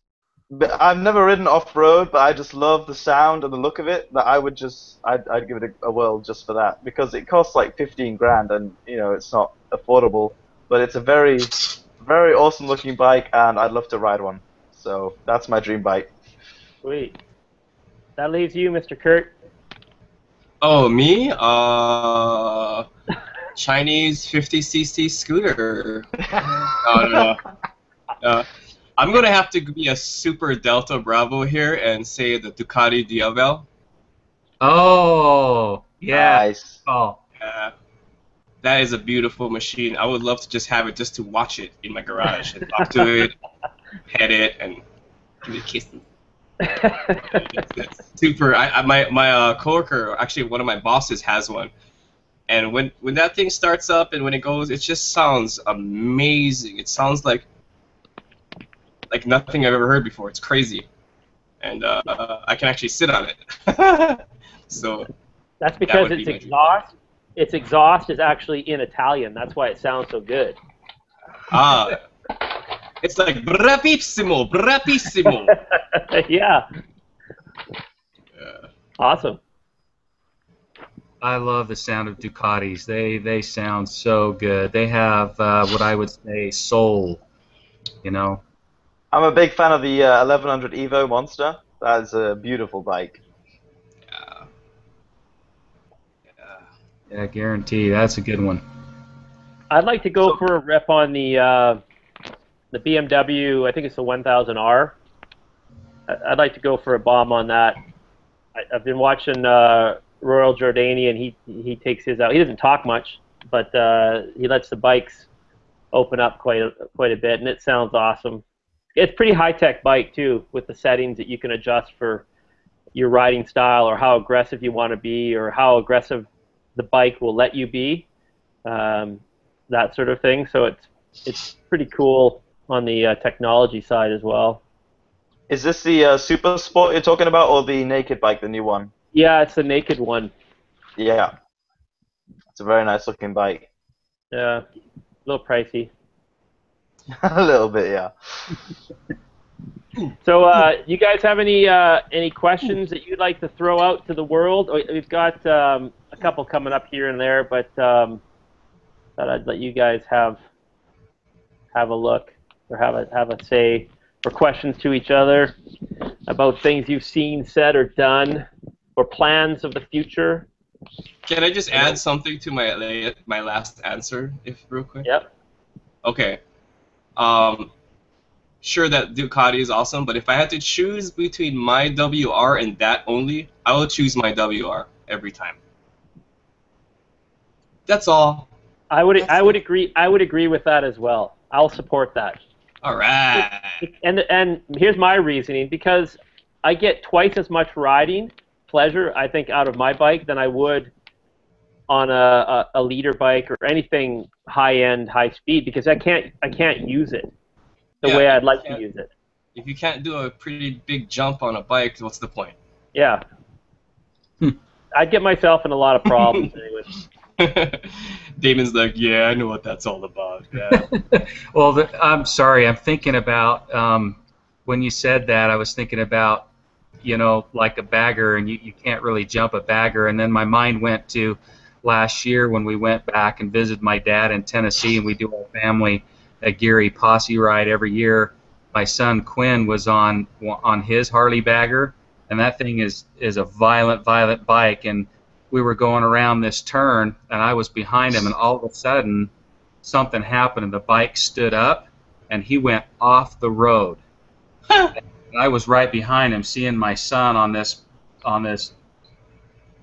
I've never ridden off-road, but I just love the sound and the look of it. That I'd give it a whirl just for that, because it costs like 15 grand, and you know it's not affordable, but it's a very, very awesome looking bike, and I'd love to ride one. So that's my dream bike. Sweet. That leaves you, Mr. Kurt. Oh, me? Chinese 50cc scooter. No. I'm going to have to be a super Delta Bravo here and say the Ducati Diavel. Oh, yeah. Nice. Oh. Yeah. That is a beautiful machine. I would love to just have it just to watch it in my garage and talk to it, pet it, and give it kisses. It's super. My coworker, actually one of my bosses, has one, and when that thing starts up and when it goes, it just sounds amazing. It sounds like nothing I've ever heard before. It's crazy, and I can actually sit on it. So that's because its exhaust. Its exhaust is actually in Italian. That's why it sounds so good. Ah. It's like bravissimo, bravissimo. Yeah. Awesome. I love the sound of Ducatis. They sound so good. They have what I would say soul, you know. I'm a big fan of the 1100 Evo Monster. That's a beautiful bike. Yeah, guarantee. That's a good one. I'd like to go for a rep on the BMW. I think it's the 1000R. I'd like to go for a bomb on that. I've been watching Royal Jordani, and he takes his out. He doesn't talk much, but he lets the bikes open up quite a bit, and it sounds awesome. It's a pretty high-tech bike too, with the settings that you can adjust for your riding style, or how aggressive you want to be, or how aggressive the bike will let you be, that sort of thing. So it's pretty cool on the technology side as well. Is this the Super Sport you're talking about, or the naked bike, the new one? Yeah, it's the naked one. Yeah. It's a very nice looking bike. Yeah, a little pricey. A little bit, yeah. So, you guys have any questions that you'd like to throw out to the world? We've got a couple coming up here and there, but thought I'd let you guys have a look, or have a say, or questions to each other about things you've seen, said, or done, or plans of the future. Can I just add something to my last answer, if real quick? Yep. Okay. Sure that Ducati is awesome, but if I had to choose between my WR and that only, I would choose my WR every time. That's all. I would agree with that as well. I'll support that. All right. And here's my reasoning, because I get twice as much riding pleasure, I think, out of my bike than I would on a leader bike or anything high end, high speed, because I can't use it the way I'd like to use it. If you can't do a pretty big jump on a bike, what's the point? Yeah. I'd get myself in a lot of problems anyway. Damon's like, yeah, I know what that's all about. Yeah. Well, I'm sorry. I'm thinking about when you said that. I was thinking about, like a bagger, and you can't really jump a bagger. And then my mind went to last year when we went back and visited my dad in Tennessee, and we do our family a Geary posse ride every year. My son Quinn was on his Harley bagger, and that thing is a violent bike. And we were going around this turn, and I was behind him, and all of a sudden something happened, and the bike stood up, and he went off the road. And I was right behind him, seeing my son on this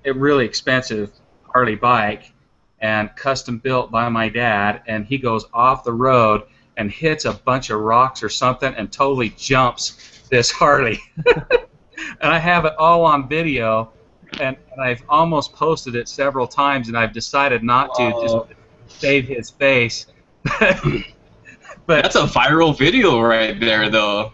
really expensive Harley bike, and custom built by my dad, and he goes off the road and hits a bunch of rocks or something and totally jumps this Harley. And I have it all on video, and I've almost posted it several times, and I've decided not to, just save his face. But that's a viral video right there, though.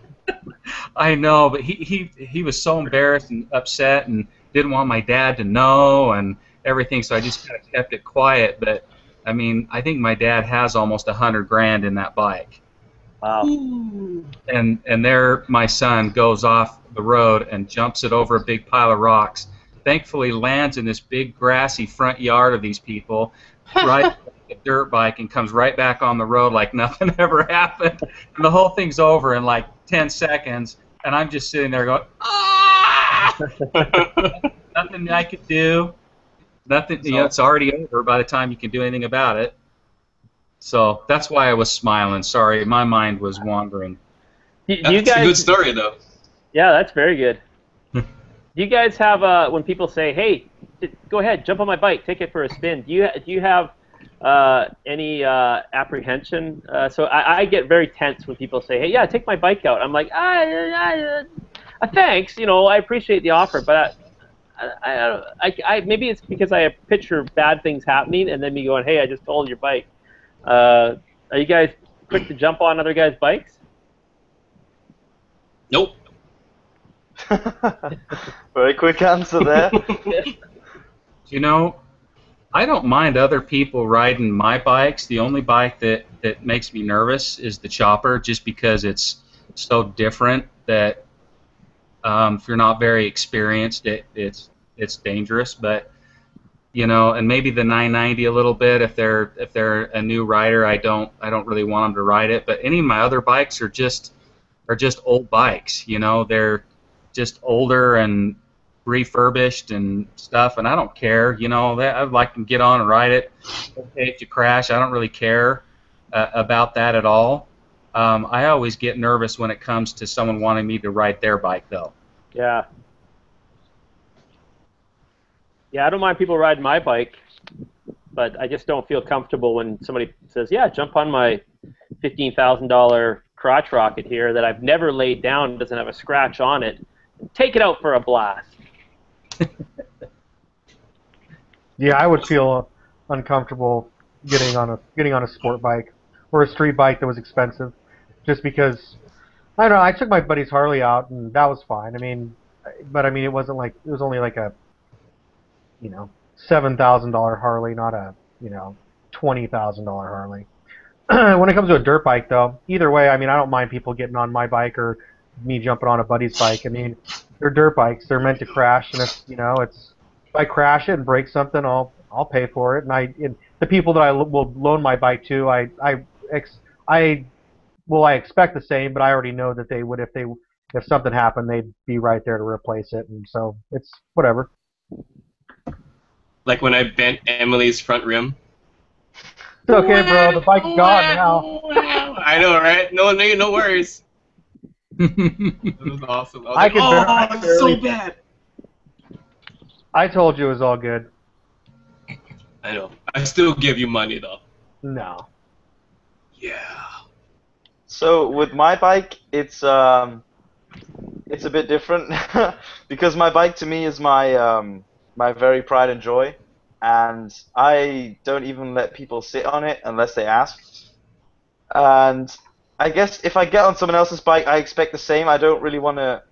I know, but he was so embarrassed and upset and didn't want my dad to know and everything, so I just kind of kept it quiet. But I mean, I think my dad has almost $100,000 in that bike. Wow. And there my son goes off the road and jumps it over a big pile of rocks. Thankfully lands in this big grassy front yard of these people, right a dirt bike, and comes right back on the road like nothing ever happened. And the whole thing's over in like 10 seconds, and I'm just sitting there going, ah! Nothing I could do. Nothing. It's already over by the time you can do anything about it. So that's why I was smiling. Sorry, my mind was wandering. You That's guys, a good story, though. Yeah, that's very good. Do you guys have when people say, "Hey, go ahead, jump on my bike, take it for a spin"? Do you have any apprehension? So I get very tense when people say, "Hey, yeah, take my bike out." I'm like, thanks, I appreciate the offer, but I maybe it's because I picture bad things happening, and then me going, "Hey, I just stole your bike." Are you guys quick to jump on other guys' bikes? Nope. Very quick answer there. I don't mind other people riding my bikes. The only bike that makes me nervous is the chopper, just because it's so different that if you're not very experienced, it's dangerous. But and maybe the 990 a little bit if they're a new rider. I don't really want them to ride it. But any of my other bikes are just old bikes. They're just older and refurbished and stuff, and I don't care. I'd like to get on and ride it. Okay, if you crash, I don't really care about that at all. I always get nervous when it comes to someone wanting me to ride their bike, though. Yeah. Yeah, I don't mind people riding my bike, but I just don't feel comfortable when somebody says, "Yeah, jump on my $15,000 crotch rocket here that I've never laid down, doesn't have a scratch on it. Take it out for a blast." Yeah, I would feel uncomfortable getting on a sport bike or a street bike that was expensive, just because I don't know. I took my buddy's Harley out, and that was fine. But it wasn't like it was only like a $7,000 Harley, not a $20,000 Harley. When it comes to a dirt bike, though, either way, I don't mind people getting on my bike or me jumping on a buddy's bike. They're dirt bikes. They're meant to crash, and if I crash it and break something, I'll pay for it. And the people that I will loan my bike to, I expect the same, but I already know that they would if something happened, they'd be right there to replace it, and so it's whatever. Like when I bent Emily's front rim. It's okay, bro. The bike's gone now. I know, right? No worries. That was awesome. I was it's so bad. I told you it was all good. I know. I still give you money, though. No. Yeah. So with my bike, it's a bit different because my bike to me is my my very pride and joy, and I don't even let people sit on it unless they ask. And I guess if I get on someone else's bike, I expect the same. I don't really want to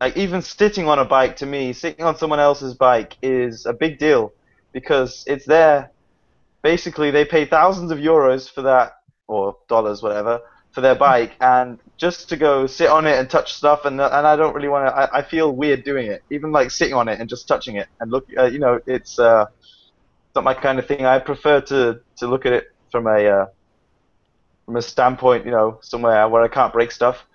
like even sitting on a bike, to me, sitting on someone else's bike is a big deal because it's there. Basically, they pay thousands of euros for that, or dollars, whatever, for their bike, and just to go sit on it and touch stuff, and I don't really want to. I feel weird doing it, even like sitting on it and just touching it and look. It's not my kind of thing. I prefer to look at it from a standpoint, somewhere where I can't break stuff.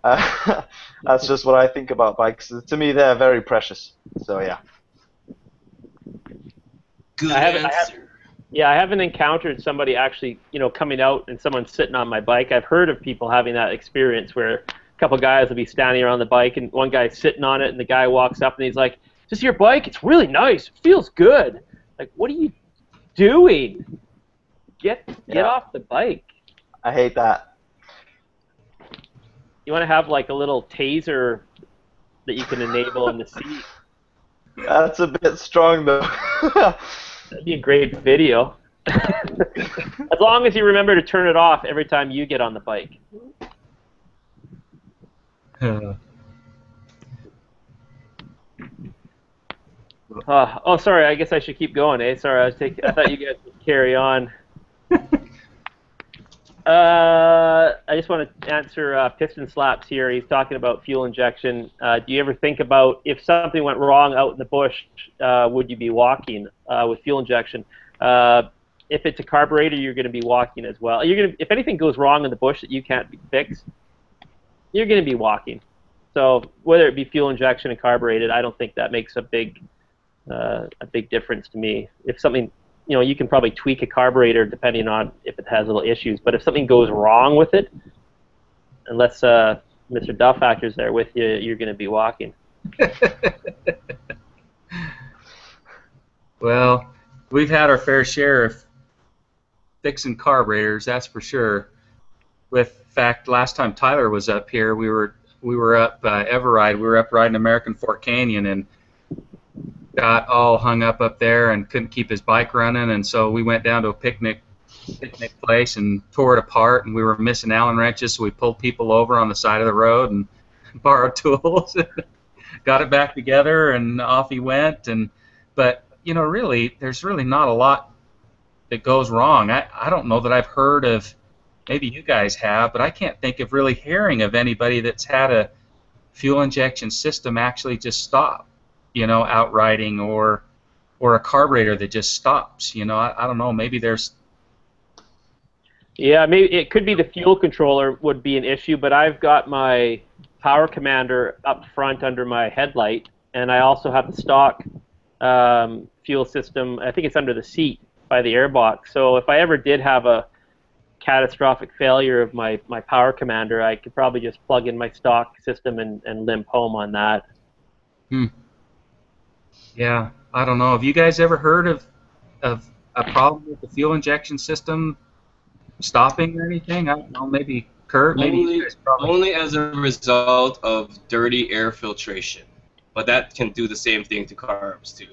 That's just what I think about bikes. To me, they're very precious. So yeah. Good I haven't encountered somebody actually, coming out and someone sitting on my bike. I've heard of people having that experience where a couple guys will be standing around the bike and one guy's sitting on it and the guy walks up and he's like, "Is this your bike? It's really nice. It feels good." Like, what are you doing? Get off the bike. I hate that. You want to have like a little taser that you can enable in the seat. That's a bit strong though. That'd be a great video. As long as you remember to turn it off every time you get on the bike. Oh, sorry. I guess I should keep going, eh? Sorry, I thought you guys would carry on. I just want to answer Piston Slaps here. He's talking about fuel injection. Do you ever think about if something went wrong out in the bush, would you be walking with fuel injection? If it's a carburetor, you're going to be walking as well. If anything goes wrong in the bush that you can't fix, you're going to be walking. So whether it be fuel injection and carbureted, I don't think that makes a big difference to me. If something, you can probably tweak a carburetor depending on if it has little issues. But if something goes wrong with it, unless Mr. Duff Factor's there with you, you're going to be walking. Well, we've had our fair share of fixing carburetors, that's for sure. With fact, last time Tyler was up here, we were up Everide. We were up riding American Fork Canyon and got all hung up there and couldn't keep his bike running, and so we went down to a picnic place and tore it apart, and we were missing Allen wrenches, so we pulled people over on the side of the road and borrowed tools, got it back together, and off he went. But really, there's really not a lot that goes wrong. I don't know that I've heard of, maybe you guys have, but I can't think of really hearing of anybody that's had a fuel injection system actually just stop, out riding, or a carburetor that just stops. I don't know, maybe there's... Yeah, maybe it could be the fuel controller would be an issue, but I've got my power commander up front under my headlight, and I also have the stock fuel system. I think it's under the seat by the airbox. So if I ever did have a catastrophic failure of my power commander, I could probably just plug in my stock system and limp home on that. Yeah, I don't know. Have you guys ever heard of a problem with the fuel injection system stopping or anything? I don't know, maybe Kurt, maybe you guys probably... Only as a result of dirty air filtration, but that can do the same thing to carbs too.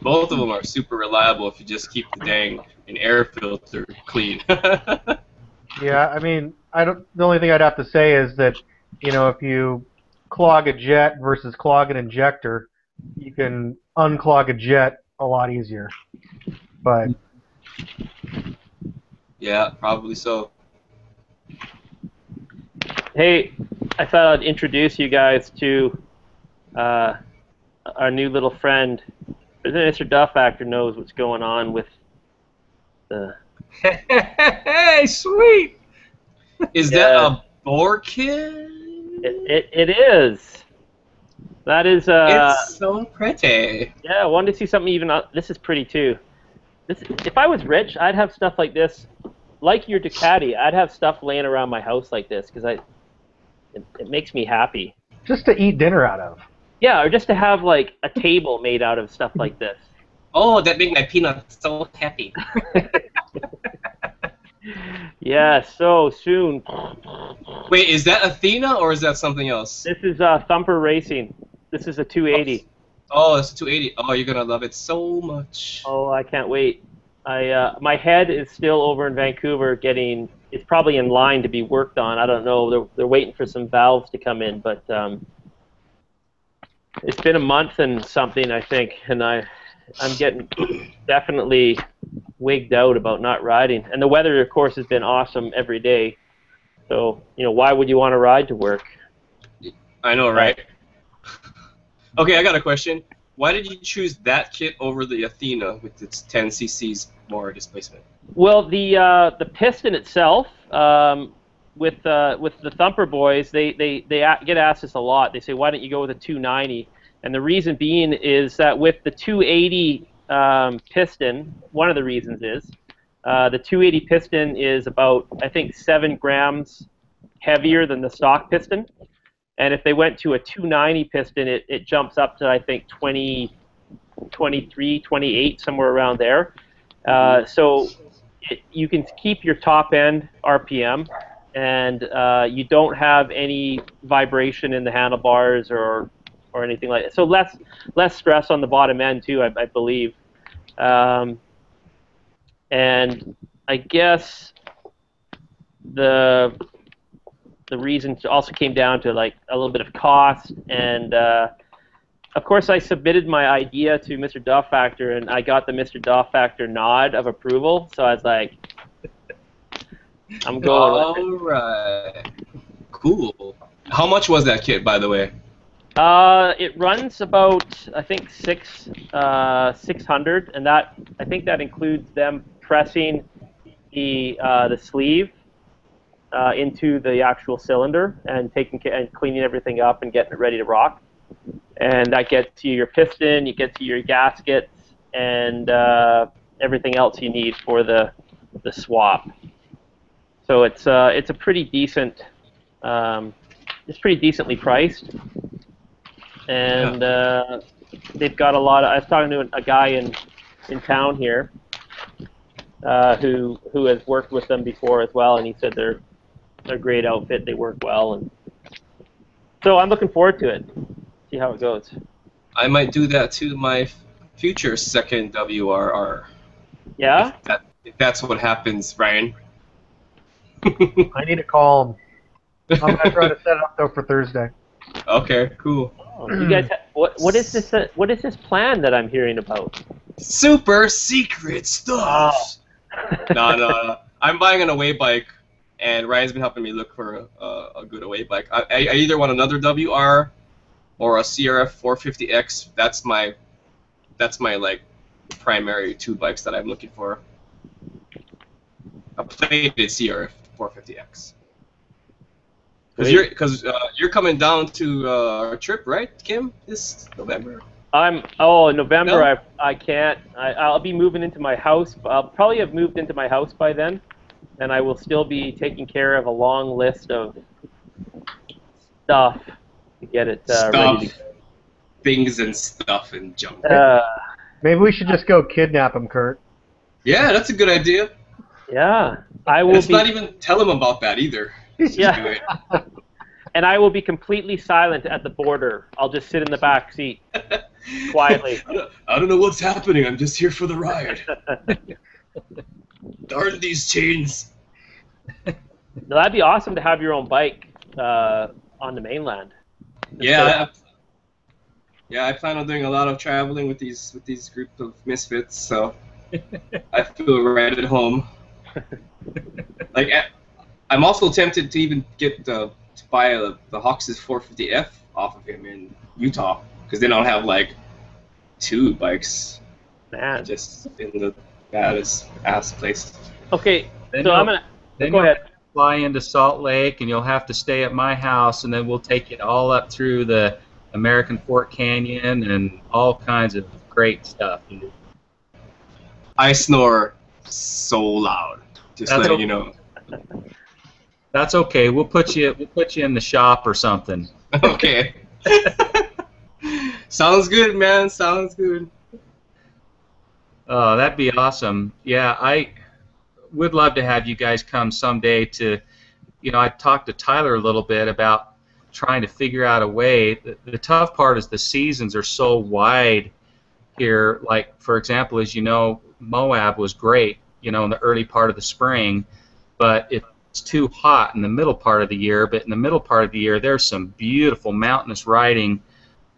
Both of them are super reliable if you just keep the dang air filter clean. Yeah, I mean, the only thing I'd have to say is that, if you clog a jet versus clog an injector, you can unclog a jet a lot easier. But yeah, probably so. Hey, I thought I'd introduce you guys to our new little friend. Mr. Duff Factor knows what's going on with the... Hey, sweet! Is that a boar kid? It is. That is... it's so pretty. Yeah, I wanted to see something even... this is pretty, too. If I was rich, I'd have stuff like this. Like your Ducati, I'd have stuff laying around my house like this, because it makes me happy. Just to eat dinner out of. Yeah, or just to have, like, a table made out of stuff like this. Oh, that makes my peanuts so happy. Yeah, so soon. Wait, is that Athena or is that something else? This is Thumper Racing. This is a 280. Oh, it's a 280. Oh, you're going to love it so much. Oh, I can't wait. My head is still over in Vancouver getting... It's probably in line to be worked on. I don't know. They're waiting for some valves to come in, but It's been a month and something, I think, and I'm getting definitely wigged out about not riding. And the weather, of course, has been awesome every day. So, why would you want to ride to work? I know, right? Okay, I got a question. Why did you choose that kit over the Athena with its 10 cc's more displacement? Well, the piston itself, with the Thumper boys, they get asked this a lot. They say, why don't you go with a 290? And the reason being is that with the 280 piston, one of the reasons is the 280 piston is about, I think, 7 grams heavier than the stock piston. And if they went to a 290 piston, it jumps up to, I think, 23, 28, somewhere around there. So you can keep your top end RPM, and you don't have any vibration in the handlebars or anything like that. So less stress on the bottom end too, I believe. And I guess the reason also came down to like a little bit of cost, and of course I submitted my idea to Mr. Duff Factor, and I got the Mr. Duff Factor nod of approval. So I was like, I'm going. All right. Cool. How much was that kit, by the way? It runs about, I think, 600, and I think that includes them pressing the sleeve into the actual cylinder and cleaning everything up and getting it ready to rock. And that gets you your piston, you get to your gaskets, and everything else you need for the swap. So it's a pretty decent, it's pretty decently priced, and they've got a lot of. I was talking to a guy in town here who has worked with them before as well, and he said they're a great outfit. They work well, and so I'm looking forward to it. See how it goes. I might do that to my future second WRR. Yeah? If that's what happens, Ryan. I need to call him. I'm going to try to set it up, though, for Thursday. Okay, cool. Oh, you guys, what is this? What is this plan that I'm hearing about? Super secret stuff. Oh. No. I'm buying an away bike, and Ryan's been helping me look for a good away bike. I either want another WR or a CRF 450X. That's my like primary two bikes that I'm looking for. A plated CRF 450X. Because you're coming down to our trip, right, Kim? This November. In November. No? I can't. I'll be moving into my house. I'll probably have moved into my house by then, and I will still be taking care of a long list of stuff to get it ready to go. Things and stuff and junk. Maybe we should just go kidnap him, Kurt. Yeah, that's a good idea. Yeah, I will. Let's not even tell him about that either. Yeah. And I will be completely silent at the border. I'll just sit in the back seat quietly. I don't know what's happening. I'm just here for the ride. Darn these chains. No, that'd be awesome to have your own bike on the mainland. Yeah, I plan on doing a lot of traveling with these group of misfits, so I feel right at home. Like, I'm also tempted to even get to buy the Hawks' 450F off of him in Utah, because they don't have like two bikes. Man, just in the baddest ass place. Okay, so I'm gonna go ahead. Fly into Salt Lake, and you'll have to stay at my house, and then we'll take you all up through the American Fork Canyon and all kinds of great stuff. I snore so loud. Just letting you know. That's okay. We'll put you in the shop or something. Okay. Sounds good, man. Sounds good. Oh, that'd be awesome. Yeah, I would love to have you guys come someday to, I talked to Tyler a little bit about trying to figure out a way. The tough part is the seasons are so wide here. Like, for example, as you know, Moab was great, in the early part of the spring, but it's too hot in the middle part of the year. But in the middle part of the year, there's some beautiful mountainous riding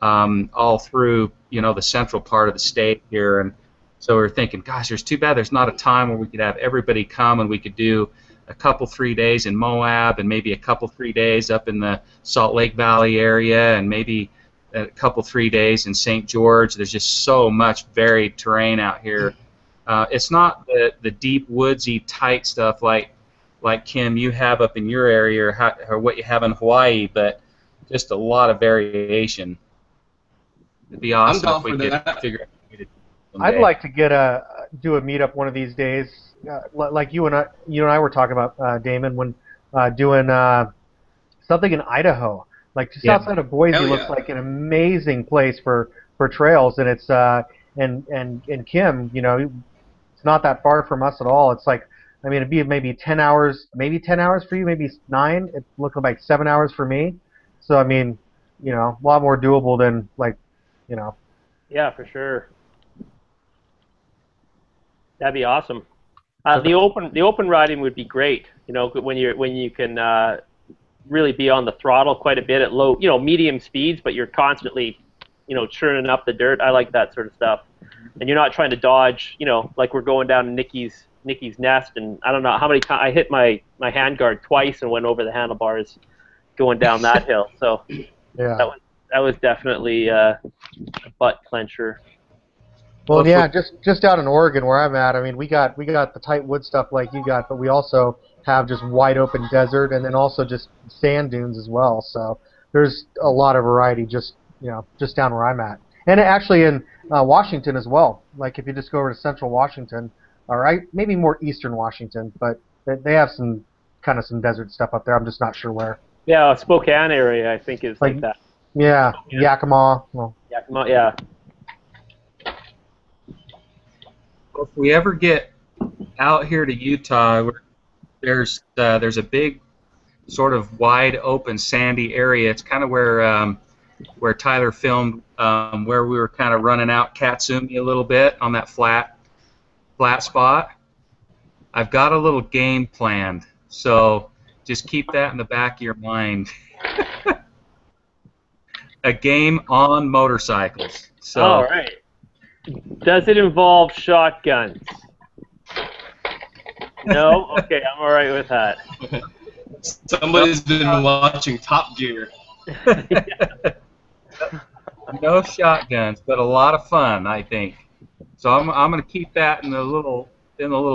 all through, the central part of the state here. And so we're thinking, gosh, there's too bad there's not a time where we could have everybody come and we could do a couple, 3 days in Moab and maybe a couple, 3 days up in the Salt Lake Valley area and maybe a couple, 3 days in St. George. There's just so much varied terrain out here. It's not the deep, woodsy, tight stuff like Kim, you have up in your area or what you have in Hawaii, but just a lot of variation. It'd be awesome if we could figure out a way to do it someday. I'd like to do a meetup one of these days, like you and I were talking about, Damon, when doing something in Idaho, like just outside of Boise. Looks like an amazing place for trails, and it's and Kim, it's not that far from us at all. It's like, I mean, it'd be maybe 10 hours for you, maybe 9. It looked like 7 hours for me. So I mean, a lot more doable than Yeah, for sure. That'd be awesome. The open riding would be great. When you can really be on the throttle quite a bit at low, medium speeds, but you're constantly, churning up the dirt. I like that sort of stuff. And you're not trying to dodge, like we're going down to Nikki's nest, and I don't know how many times I hit my handguard twice and went over the handlebars going down that hill. So yeah, that was definitely a butt clencher. Well, yeah, just out in Oregon where I'm at, I mean, we got the tight wood stuff like you got, but we also have just wide open desert and then also just sand dunes as well. So there's a lot of variety just down where I'm at, and actually in Washington as well. Like if you just go over to central Washington, or maybe more eastern Washington, but they have some desert stuff up there. I'm just not sure where. Yeah, Spokane area I think is like that. Yeah, Yakima. Well, Yakima, yeah. If we ever get out here to Utah, there's a big sort of wide open sandy area. It's kind of where Tyler filmed, where we were kind of running out Katsumi a little bit on that flat spot. I've got a little game planned, so just keep that in the back of your mind. A game on motorcycles. So. All right. Does it involve shotguns? No? Okay, I'm all right with that. Somebody's been watching Top Gear. No shotguns, but a lot of fun, I think. So I'm going to keep that in the little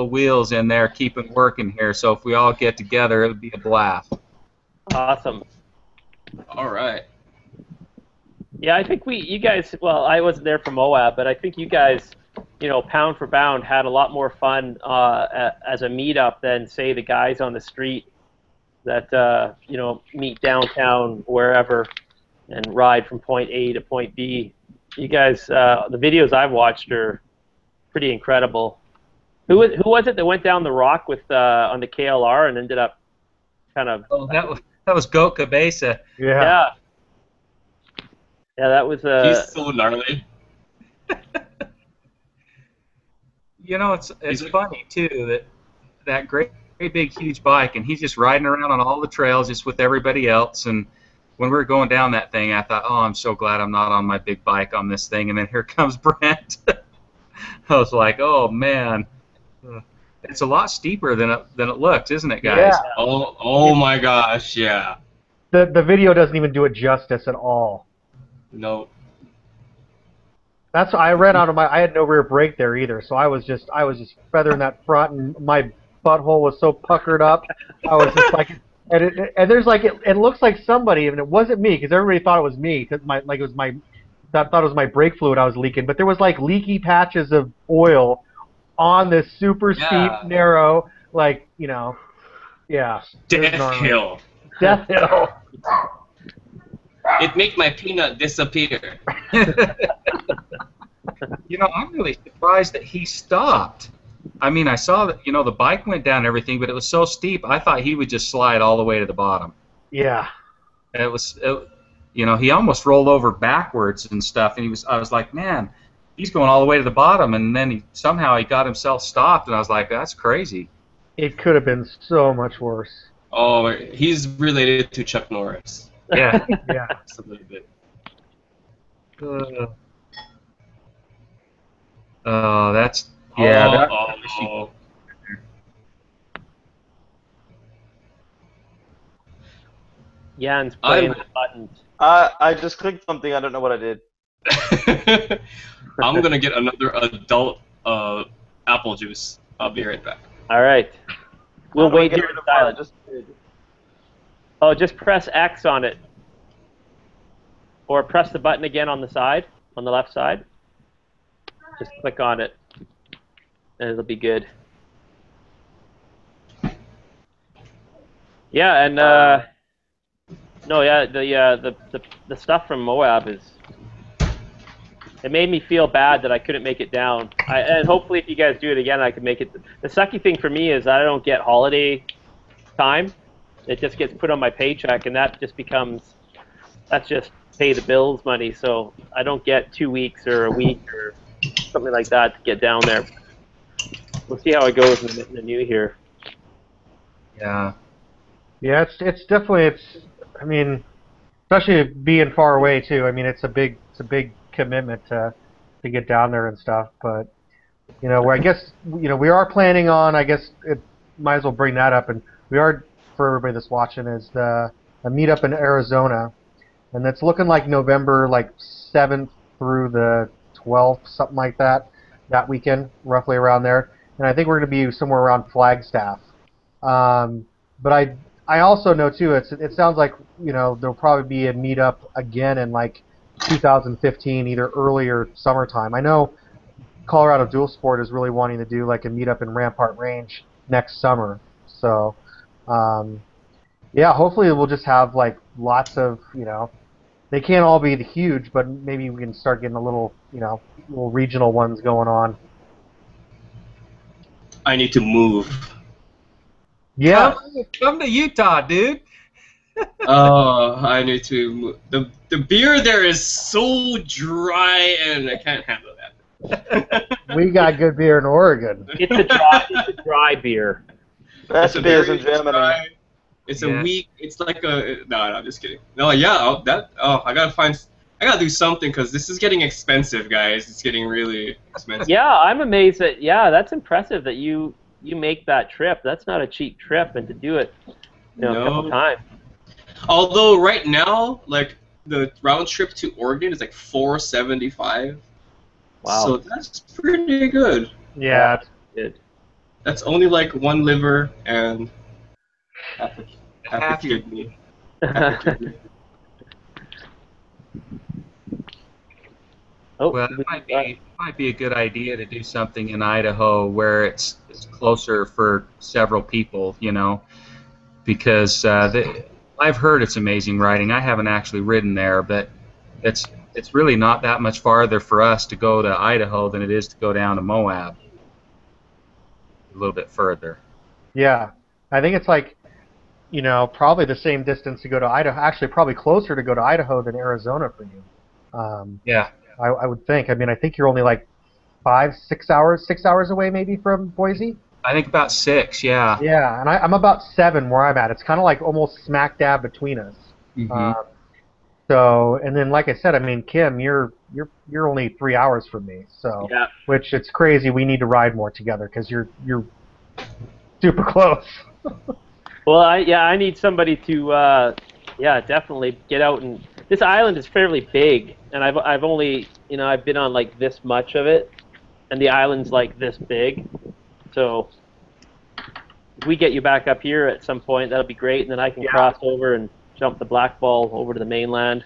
wheels in there, keep it working here. So if we all get together, it'll be a blast. Awesome. All right. Yeah, I think you guys, well, I wasn't there for Moab, but I think you guys, pound for pound, had a lot more fun as a meetup than, say, the guys on the street that, meet downtown, wherever, and ride from point A to point B. You guys, the videos I've watched are pretty incredible. Who was it that went down the rock with on the KLR and ended up kind of... Oh, that was Goat Cabeza. Yeah. Yeah, that was... He's so gnarly. It's funny, too, that great big, huge bike, and he's just riding around on all the trails just with everybody else, and when we were going down that thing, I thought, oh, I'm so glad I'm not on my big bike on this thing, and then here comes Brent. I was like, oh, man. It's a lot steeper than it looks, isn't it, guys? Yeah. Oh my gosh, yeah. The video doesn't even do it justice at all. No. That's what I ran out of I had no rear brake there either, so I was just feathering that front, and my butthole was so puckered up. I was just like, and there's like it looks like somebody, and it wasn't me because everybody thought it was me because thought it was my brake fluid I was leaking, but there was like leaky patches of oil on this super steep, narrow, Death Hill. Death Hill. It make my peanut disappear. I'm really surprised that he stopped. I mean, I saw that, the bike went down and everything, but it was so steep, I thought he would just slide all the way to the bottom. Yeah. And he almost rolled over backwards and stuff, and I was like, man, he's going all the way to the bottom, and then somehow he got himself stopped, and I was like, that's crazy. It could have been so much worse. Oh, he's related to Chuck Norris. Yeah. Yeah. Just a little bit. Uh, that's yeah. That. Oh. Jan's playing with buttons. I just clicked something. I don't know what I did. I'm gonna get another adult apple juice. I'll be right back. All right. We'll How do I wait get here rid in of what I silence. just did? Oh, just press X on it. Or press the button again on the side, on the left side. Just click on it, and it'll be good. Yeah, and no, yeah, the stuff from Moab is. It made me feel bad that I couldn't make it down. And hopefully, if you guys do it again, I can make it. The sucky thing for me is I don't get holiday time. It just gets put on my paycheck, and that just becomes. That's just pay the bills money. So I don't get 2 weeks or a week or something like that to get down there. We'll see how it goes in the new year. Yeah. Yeah, it's definitely I mean, especially being far away too. I mean, it's a big commitment to get down there and stuff. But you know, I guess we are planning on. I guess it might as well bring that up. And we are, for everybody that's watching, is a meetup in Arizona, and it's looking like November 7th through the 12th, something like that. That weekend, roughly around there. And I think we're going to be somewhere around Flagstaff. But I also know too. It sounds like there'll probably be a meetup again in 2015, either early or summertime. I know Colorado Dual Sport is really wanting to do a meetup in Rampart Range next summer. So yeah, hopefully we'll just have lots of They can't all be huge, but maybe we can start getting a little little regional ones going on. I need to move. Yeah. Come to Utah, dude. Oh, I need to move. The beer there is so dry, and I can't handle that. We got good beer in Oregon. It's a dry beer. Best beers in Germany. Dry, it's a weak. It's like a. No, I'm just kidding. No, yeah. I gotta do something because this is getting expensive, guys. It's getting really expensive. Yeah, I'm amazed that. Yeah, that's impressive that you make that trip. That's not a cheap trip, and to do it, a couple times. Although right now, the round trip to Oregon is $475. Wow. So that's pretty good. Yeah. That's good. That's only one liver and half a kidney. Oh, Well, it might be a good idea to do something in Idaho where it's closer for several people, because I've heard it's amazing riding. I haven't actually ridden there, but it's really not that much farther for us to go to Idaho than it is to go down to Moab. A little bit further. Yeah. I think it's probably the same distance to go to Idaho. Actually, probably closer to go to Idaho than Arizona for you. Yeah. I would think. I mean, I think you're only 6 hours away maybe from Boise. I think about 6, yeah. Yeah, and I'm about 7 where I'm at. It's kind of almost smack dab between us. Mm-hmm. So, and then like I said, I mean, Kim, you're only 3 hours from me. So, yeah. Which it's crazy. We need to ride more together because you're super close. Well, I need somebody to definitely get out, and this island is fairly big, and I've only I've been on this much of it, and the island's this big. So if we get you back up here at some point, that'll be great, and then I can cross over and jump the black ball over to the mainland.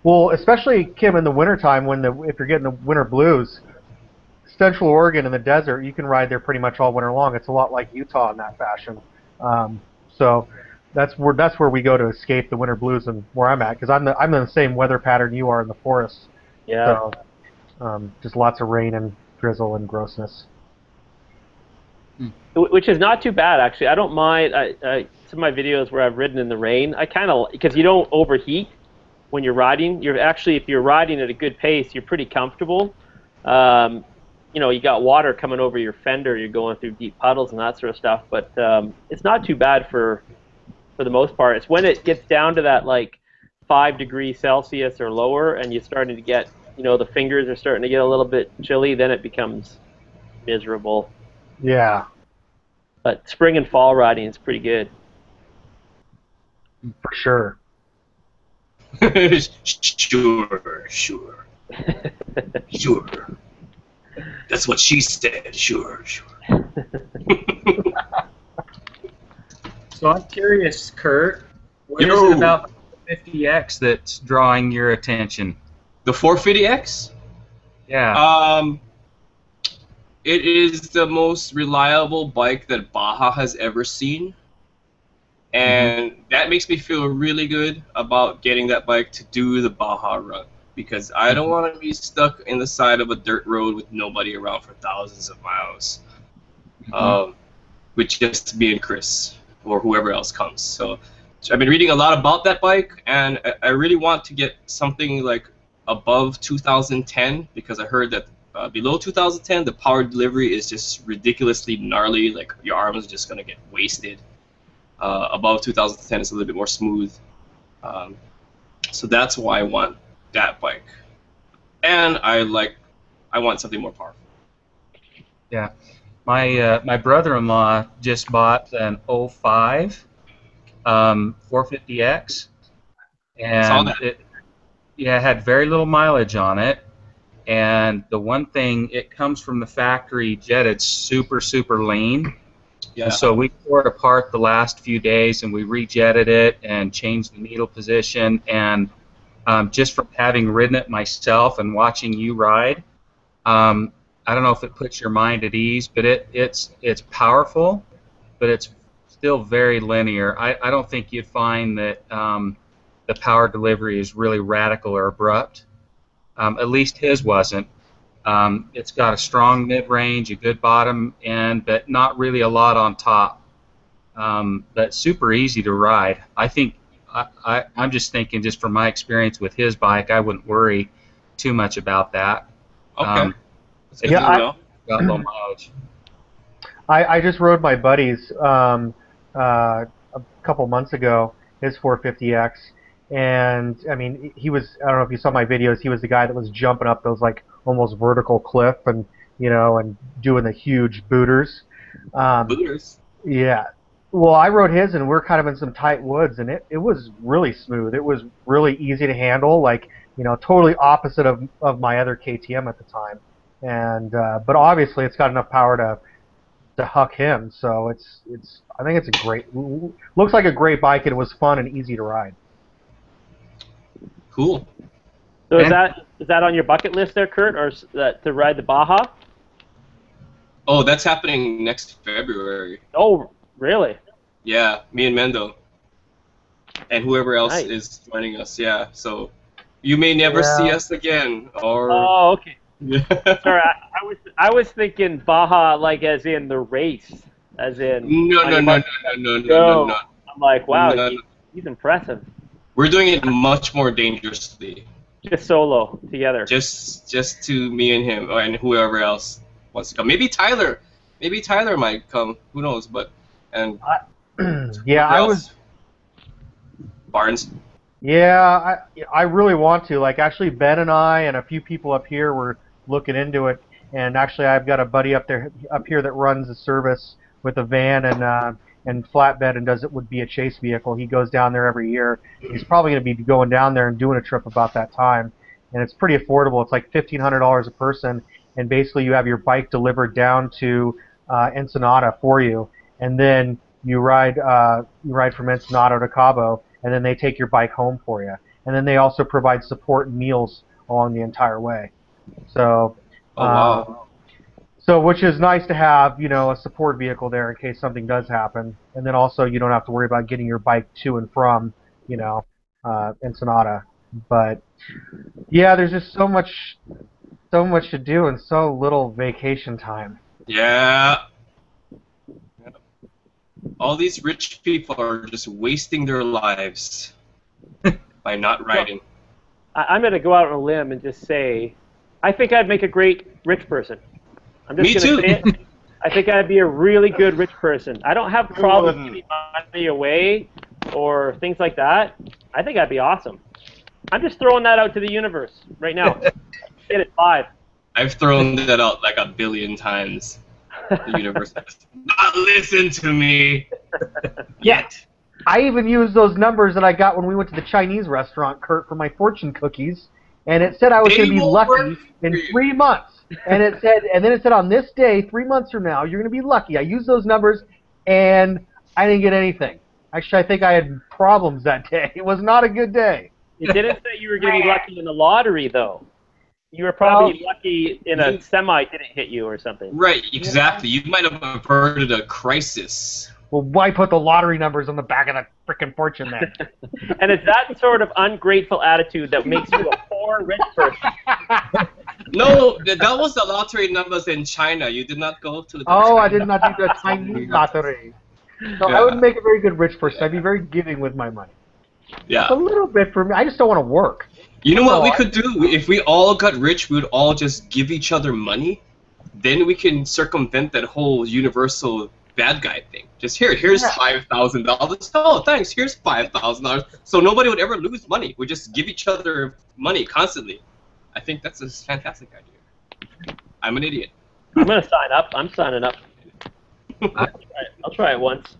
Well, especially, Kim, in the wintertime if you're getting the winter blues, Central Oregon in the desert, you can ride there pretty much all winter long. It's a lot like Utah in that fashion. So that's where we go to escape the winter blues and where I'm at, because I'm in the same weather pattern you are in the forests. Yeah. So just lots of rain and drizzle and grossness. Which is not too bad, actually. I don't mind. Some of my videos where I've ridden in the rain, I kind of, because you don't overheat when you're riding. If you're riding at a good pace, you're pretty comfortable. You got water coming over your fender. You're going through deep puddles and that sort of stuff. But it's not too bad for the most part. It's when it gets down to that 5 degrees Celsius or lower, and you're starting to get, the fingers are starting to get a little bit chilly, then it becomes miserable. Yeah, But spring and fall riding is pretty good. for sure. Sure. Sure. That's what she said. Sure. So I'm curious, Kurt, what is it about the 50X that's drawing your attention? The 450X? Yeah. It is the most reliable bike that Baja has ever seen. And that makes me feel really good about getting that bike to do the Baja run. Because I don't want to be stuck in the side of a dirt road with nobody around for thousands of miles. With just me and Chris or whoever else comes. So I've been reading a lot about that bike, and I really want to get something like above 2010, because I heard that below 2010 the power delivery is just ridiculously gnarly. Like your arms are just going to get wasted. Above 2010 it's a little bit more smooth. So that's why I want that bike. And I want something more powerful. Yeah. My brother-in-law just bought an 05 450X, and it had very little mileage on it. And the one thing, it comes from the factory jetted super lean. Yeah. And so we tore it apart the last few days, and we rejetted it and changed the needle position. And just from having ridden it myself and watching you ride, I don't know if it puts your mind at ease, but it's powerful, but it's still very linear. I don't think you'd find that the power delivery is really radical or abrupt. At least his wasn't. It's got a strong mid-range, a good bottom end, but not really a lot on top. But super easy to ride. I think I'm just thinking, just from my experience with his bike, I wouldn't worry too much about that. Okay. Got low mileage. I just rode my buddy's a couple months ago, his 450X, and I mean, I don't know if you saw my videos, he was the guy that was jumping up those like almost vertical cliff and and doing the huge booters. Booters? Yeah. Well, I rode his, and we're kind of in some tight woods, and it was really smooth. It was really easy to handle, like, totally opposite of my other KTM at the time. And but obviously it's got enough power to huck him, so I think it's a great, looks like a great bike, and it was fun and easy to ride. Cool. So is that on your bucket list there, Kurt, or is that to ride the Baja? Oh, that's happening next February. Oh, really? Yeah, me and Mendo. And whoever else is joining us, yeah. So you may never see us again. Or oh, okay. Sorry, I was thinking Baja like as in the race, as in no. I'm like, wow, he's impressive. We're doing it much more dangerously. Just solo together. Just to me and him, and whoever else wants to come. Maybe Tyler might come. Who knows? But yeah, I was Barnes. Yeah, I really want to. Like, actually, Ben and I and a few people up here were looking into it. And actually, I've got a buddy up here that runs a service with a van and flatbed and would be a chase vehicle. He goes down there every year. He's probably going to be going down there and doing a trip about that time. And it's pretty affordable. It's like $1,500 a person. And basically, you have your bike delivered down to Ensenada for you. And then you ride from Ensenada to Cabo. And then they take your bike home for you. And then they also provide support and meals along the entire way. So, wow. So which is nice to have, a support vehicle there in case something does happen. And then also you don't have to worry about getting your bike to and from, Ensenada. But yeah, there's just so much to do and so little vacation time. Yeah. All these rich people are just wasting their lives by not riding. I'm going to go out on a limb and just say, I think I'd make a great rich person. I'm just going to say it. I think I'd be a really good rich person. I don't have problems giving money away or things like that. I think I'd be awesome. I'm just throwing that out to the universe right now. Hit it live. I've thrown that out like 1 billion times. The universe has not listened to me yet. I even used those numbers that I got when we went to the Chinese restaurant, Kurt, for my fortune cookies, and it said I was going to be lucky in 3 months. And then it said on this day, 3 months from now, you're going to be lucky. I used those numbers, and I didn't get anything. Actually, I think I had problems that day. It was not a good day. It didn't say you were going to be lucky in the lottery, though. You were probably lucky in a semi didn't hit you or something. Right, exactly. You might have averted a crisis. Well, why put the lottery numbers on the back of the frickin' fortune then? And it's that sort of ungrateful attitude that makes you a poor rich person. No, that was the lottery numbers in China. You did not go to the I did not do the Chinese lottery. So I would make a very good rich person. I'd be very giving with my money. Yeah. Just a little bit for me. I just don't want to work. You know what we could do? If we all got rich, we would all just give each other money. Then we can circumvent that whole universal bad guy thing. Just here's $5,000. Oh, thanks. Here's $5,000. So nobody would ever lose money. We just give each other money constantly. I think that's a fantastic idea. I'm an idiot. I'm gonna sign up. I'm signing up. I'll try it once.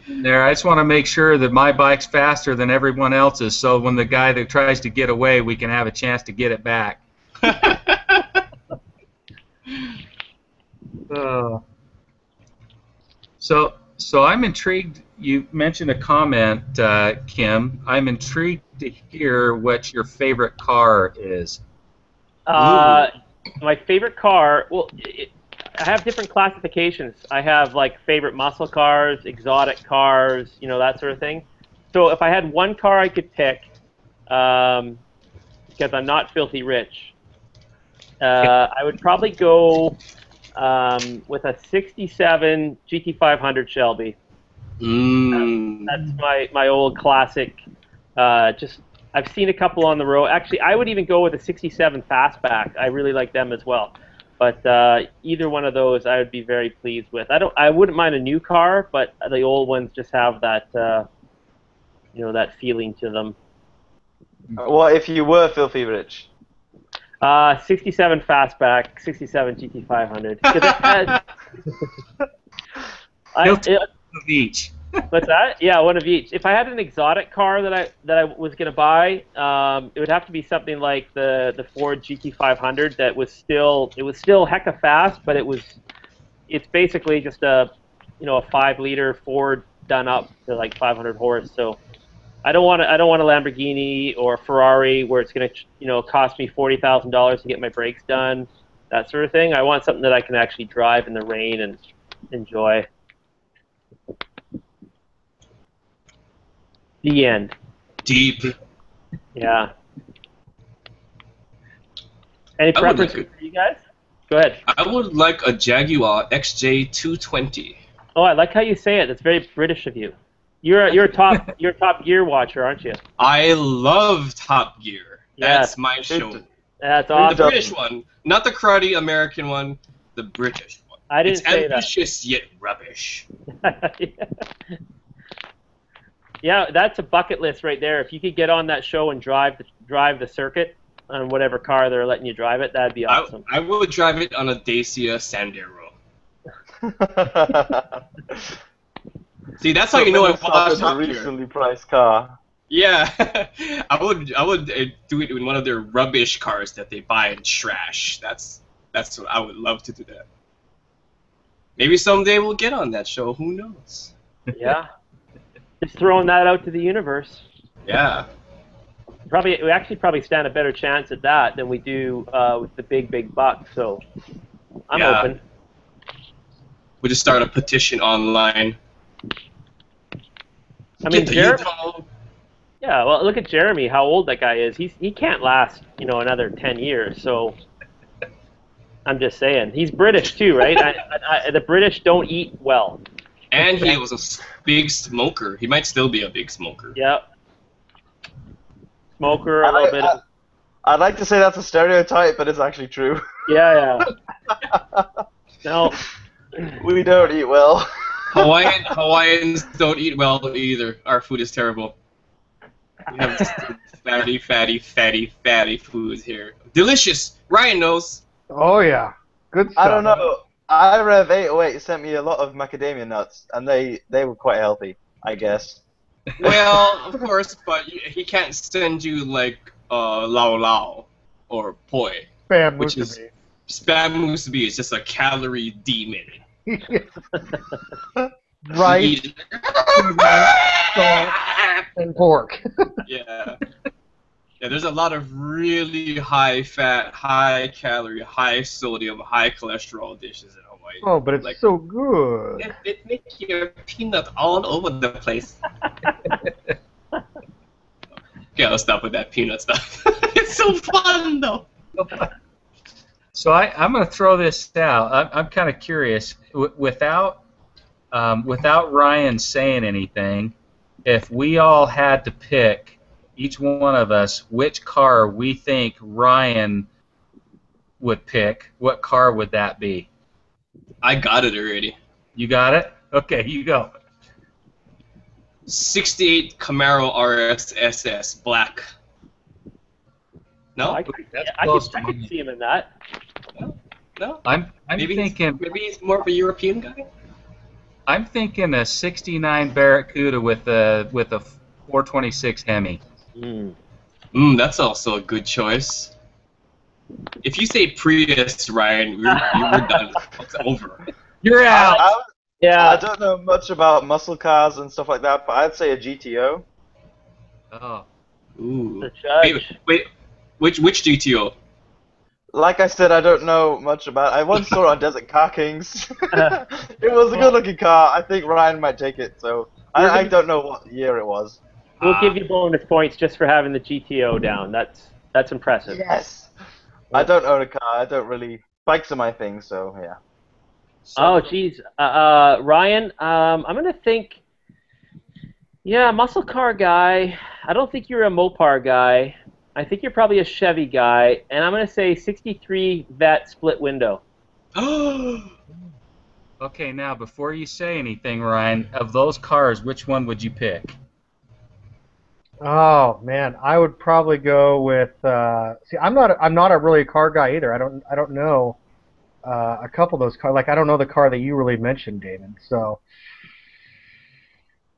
There, I just want to make sure that my bike's faster than everyone else's, so when the guy that tries to get away, we can have a chance to get it back. So I'm intrigued. You mentioned a comment, Kim. I'm intrigued to hear what your favorite car is. My favorite car. Well, I have different classifications. I have like favorite muscle cars, exotic cars, you know, that sort of thing. So if I had one car I could pick, because I'm not filthy rich, I would probably go with a '67 GT500 Shelby. That's my old classic. I've seen a couple on the road. Actually, I would even go with a '67 Fastback. I really like them as well. But either one of those, I would be very pleased with. I wouldn't mind a new car, but the old ones just have that, that feeling to them. What if you were filthy rich? 67 Fastback, 67 GT500. Of each. What's that? Yeah, one of each. If I had an exotic car that I was gonna buy, it would have to be something like the Ford GT500 that was still hecka fast, but it's basically just a 5-liter Ford done up to like 500 horse. So I don't want a Lamborghini or a Ferrari where it's gonna cost me $40,000 to get my brakes done, that sort of thing. I want something that I can actually drive in the rain and enjoy. The end. Deep. Yeah. Any preferences for you guys? Go ahead. I would like a Jaguar XJ220. Oh, I like how you say it. That's very British of you. You're a Top Gear watcher, aren't you? I love Top Gear. Yeah. That's my show. That's awesome. The British one, not the cruddy American one. The British one. I didn't say that. It's ambitious yet rubbish. Yeah, that's a bucket list right there. If you could get on that show and drive the circuit on whatever car they're letting you drive it, that'd be awesome. I would drive it on a Dacia Sandero. See, that's how you know I watched a recently priced car. Yeah, I would do it in one of their rubbish cars that they buy and trash. That's what I would love to do that. Maybe someday we'll get on that show. Who knows? Yeah. Just throwing that out to the universe. Yeah. We actually probably stand a better chance at that than we do with the big bucks. So I'm open. We just start a petition online. I mean, Jeremy. Yeah, well, look at Jeremy. How old that guy is. He can't last another 10 years. So I'm just saying. He's British too, right? The British don't eat well. And he was a big smoker. He might still be a big smoker. Yep. Smoker, a little bit. I'd like to say that's a stereotype, but it's actually true. Yeah. No. We don't eat well. Hawaiians don't eat well either. Our food is terrible. We have some fatty foods here. Delicious. Ryan knows. Oh yeah, good stuff. I don't know. iRev 808 sent me a lot of macadamia nuts, and they were quite healthy, I guess. Well, of course, but he can't send you like lao lao or poi, Spam which is musubi. spam musubi is just a calorie demon. Rice, You eat salt, and pork. Yeah. Yeah, there's a lot of really high fat, high calorie, high sodium, high cholesterol dishes in Hawaii. Oh, but it's like, so good. it makes your peanut all over the place. Okay, I'll stop with that peanut stuff. It's so fun though. So I'm going to throw this out. I'm kind of curious. Without Ryan saying anything, if we all had to pick, each one of us, which car we think Ryan would pick, what car would that be? I got it already. You got it? Okay, you go. 68 Camaro RS SS black. No? I That's I close could to mine. see him in that. No? I'm Maybe thinking he's more of a European guy? I'm thinking a '69 Barracuda with a 426 Hemi. That's also a good choice. If you say Prius, Ryan, we're done. It's over. You're out. I Yeah. don't know much about muscle cars and stuff like that, but I'd say a GTO. Oh. Ooh. The judge. Wait. Which GTO? Like I said, I don't know much about. I once saw it on Desert Car Kings. It was a good-looking car. I think Ryan might take it. So I don't know what year it was. We'll give you bonus points just for having the GTO down. That's impressive. Yes. I don't own a car. I don't really. Bikes are my thing. So yeah. Oh, geez. Ryan, I'm going to think, yeah, muscle car guy. I don't think you're a Mopar guy. I think you're probably a Chevy guy. And I'm going to say 63 Vet split window. Okay, now before you say anything, Ryan, of those cars, which one would you pick? Oh man, I would probably go with. See, I'm not a really car guy either. I don't know a couple of those cars. Like I don't know the car that you really mentioned, David. So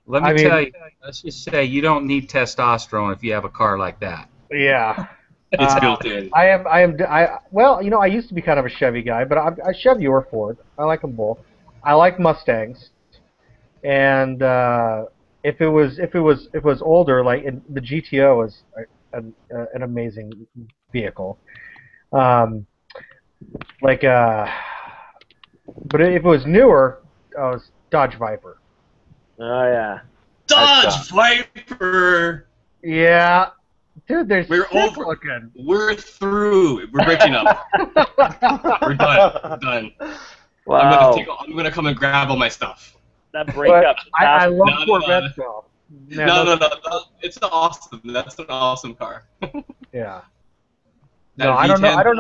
Let me tell you, let's just say you don't need testosterone if you have a car like that. yeah. It's built in. Well, you know, I used to be kind of a Chevy guy, but I Chevy or Ford. I like them both. I like Mustangs, and if it was older, like the GTO is an amazing vehicle. But if it was newer, it was Dodge Viper. Oh, yeah. Dodge Viper! Yeah. Dude, they're We're sick over. looking. We're through. We're breaking up. We're done. We're done. Wow. I'm gonna come and grab all my stuff. That breakup. I love No, no, Corvettes though. No. It's awesome. That's an awesome car. Yeah. That No, I don't know. V10 I don't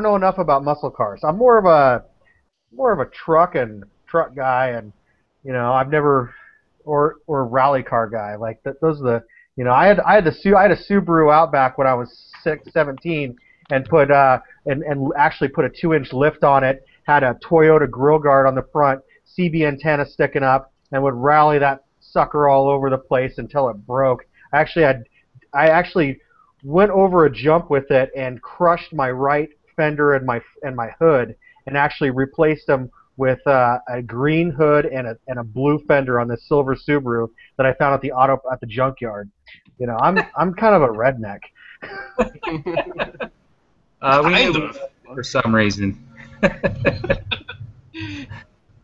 know enough about muscle cars. I'm more of a truck guy, and you know, I've never or rally car guy. Like those are the, you know, I had a Subaru Outback when I was 17, and put and actually put a 2-inch lift on it. Had a Toyota grill guard on the front, CB antenna sticking up, and would rally that sucker all over the place until it broke. I actually went over a jump with it and crushed my right fender and my hood, and actually replaced them with a green hood and a blue fender on this silver Subaru that I found at the junkyard. You know, I'm kind of a redneck. We knew for some reason.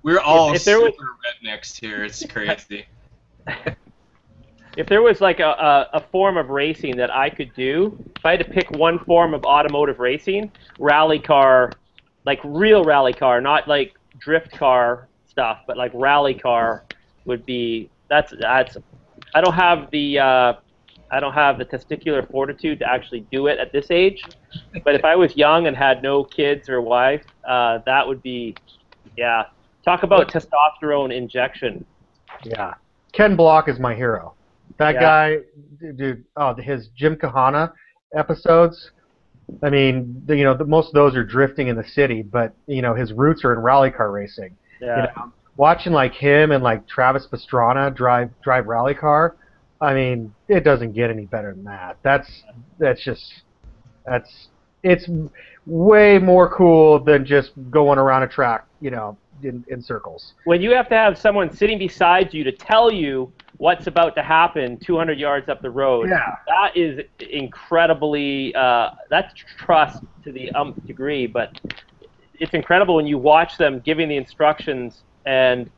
We're all If there was- super rednecks here. It's crazy. If there was like a form of racing that I could do, if I had to pick one form of automotive racing, rally car, like real rally car, not like drift car stuff, but like rally car would be that's I don't have the testicular fortitude to actually do it at this age. But if I was young and had no kids or wife, that would be, yeah. Talk about testosterone injection. Yeah. Ken Block is my hero. That guy, dude. Oh, his Jim Kahana episodes. I mean, most of those are drifting in the city, but his roots are in rally car racing. Yeah. Watching like him and like Travis Pastrana drive rally car. I mean, it doesn't get any better than that. It's way more cool than just going around a track, in circles. When you have to have someone sitting beside you to tell you what's about to happen 200 yards up the road, that is incredibly, that's trust to the umpth degree, but it's incredible when you watch them giving the instructions and,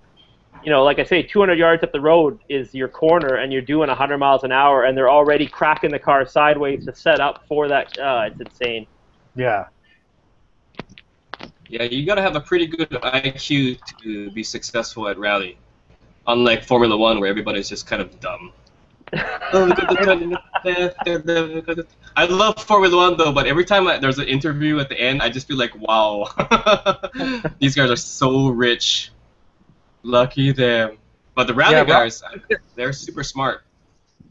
like I say, 200 yards up the road is your corner and you're doing 100 miles an hour and they're already cracking the car sideways to set up for that. It's insane. Yeah. Yeah, you gotta have a pretty good IQ to be successful at rally. Unlike Formula One, where everybody's just kind of dumb. I love Formula One though, but every time there's an interview at the end, I just feel like, wow, these guys are so rich. Lucky them. But the rally guys, they're super smart.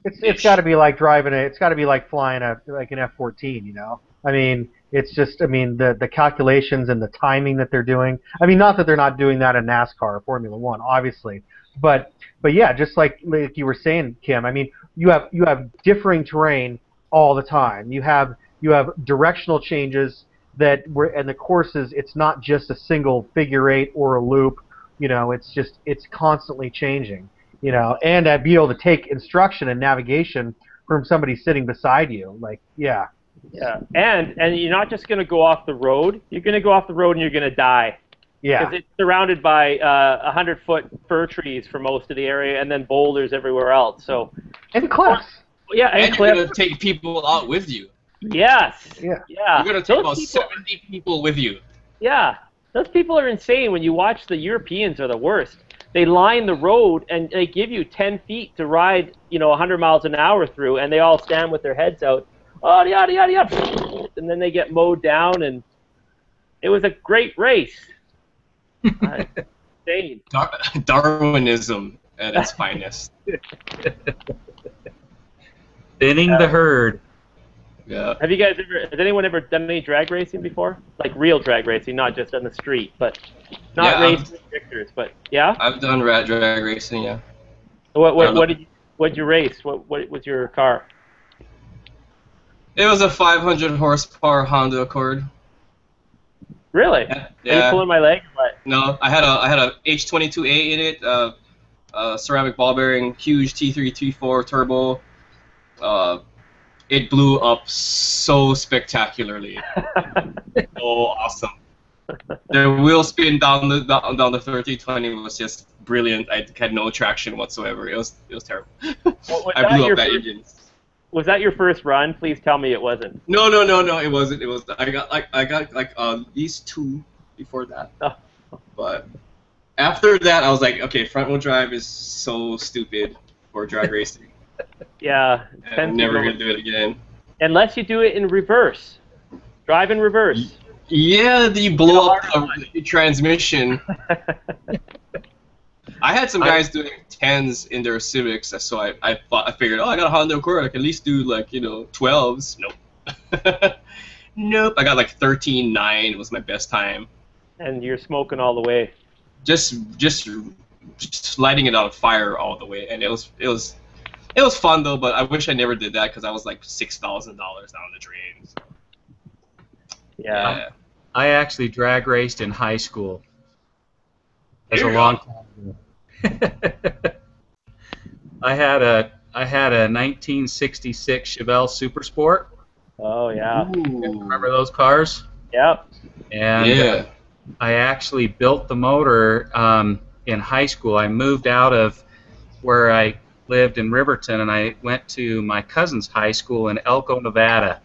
It's got to be like it's got to be like flying an F-14, I mean, it's just, the calculations and the timing that they're doing. I mean, not that they're not doing that in NASCAR or Formula One, obviously, but yeah, just like you were saying, Kim. I mean, you have differing terrain all the time. You have directional changes and the courses. It's not just a single figure eight or a loop. It's constantly changing. And to be able to take instruction and navigation from somebody sitting beside you, Yeah, and you're not just going to go off the road. You're going to go off the road and you're going to die. Yeah. Because it's surrounded by 100-foot fir trees for most of the area and then boulders everywhere else. So. And cliffs. Yeah, and you're going to take people out with you. Yes. Yeah. You're going to take about 70 people with you. Yeah. Those people are insane. When you watch, the Europeans are the worst. They line the road and they give you 10 feet to ride, 100 miles an hour through, and they all stand with their heads out. Oh, yada, yada, yada. And then they get mowed down, and it was a great race. Insane. Darwinism at its finest. Thinning the herd. Yeah. Has anyone ever done any drag racing before? Like real drag racing, not just on the street, but not racing Victors, but yeah? I've done drag racing, yeah. What'd you race? What was your car? It was a 500 horsepower Honda Accord. Really? Yeah. Are you pulling my leg? What? No, I had a H22A in it, ceramic ball bearing, huge T3, T4 turbo. It blew up so spectacularly. So awesome. The wheel spin down the 1320 was just brilliant. I had no traction whatsoever. It was terrible. I blew up that engine. Was that your first run? Please tell me it wasn't. No, it wasn't. It was. I got at least 2 before that. Oh. But after that, I was like, okay, front wheel drive is so stupid for drag racing. Yeah. I'm never gonna do it again. Unless you do it in reverse. Drive in reverse. Yeah, you blow up the transmission. I had some guys doing 10s in their Civics, so I figured, I got a Honda Accord, I can at least do 12s. Nope. Nope. I got 13.9 was my best time. And you're smoking all the way. Just lighting it on fire all the way, and it was fun though. But I wish I never did that because I was like $6,000 down the drain. So. Yeah. I actually drag raced in high school. As a long time ago. I had a 1966 Chevelle Super Sport. Oh yeah. Remember those cars? Yep. And I actually built the motor in high school. I moved out of where I lived in Riverton, and I went to my cousin's high school in Elko, Nevada.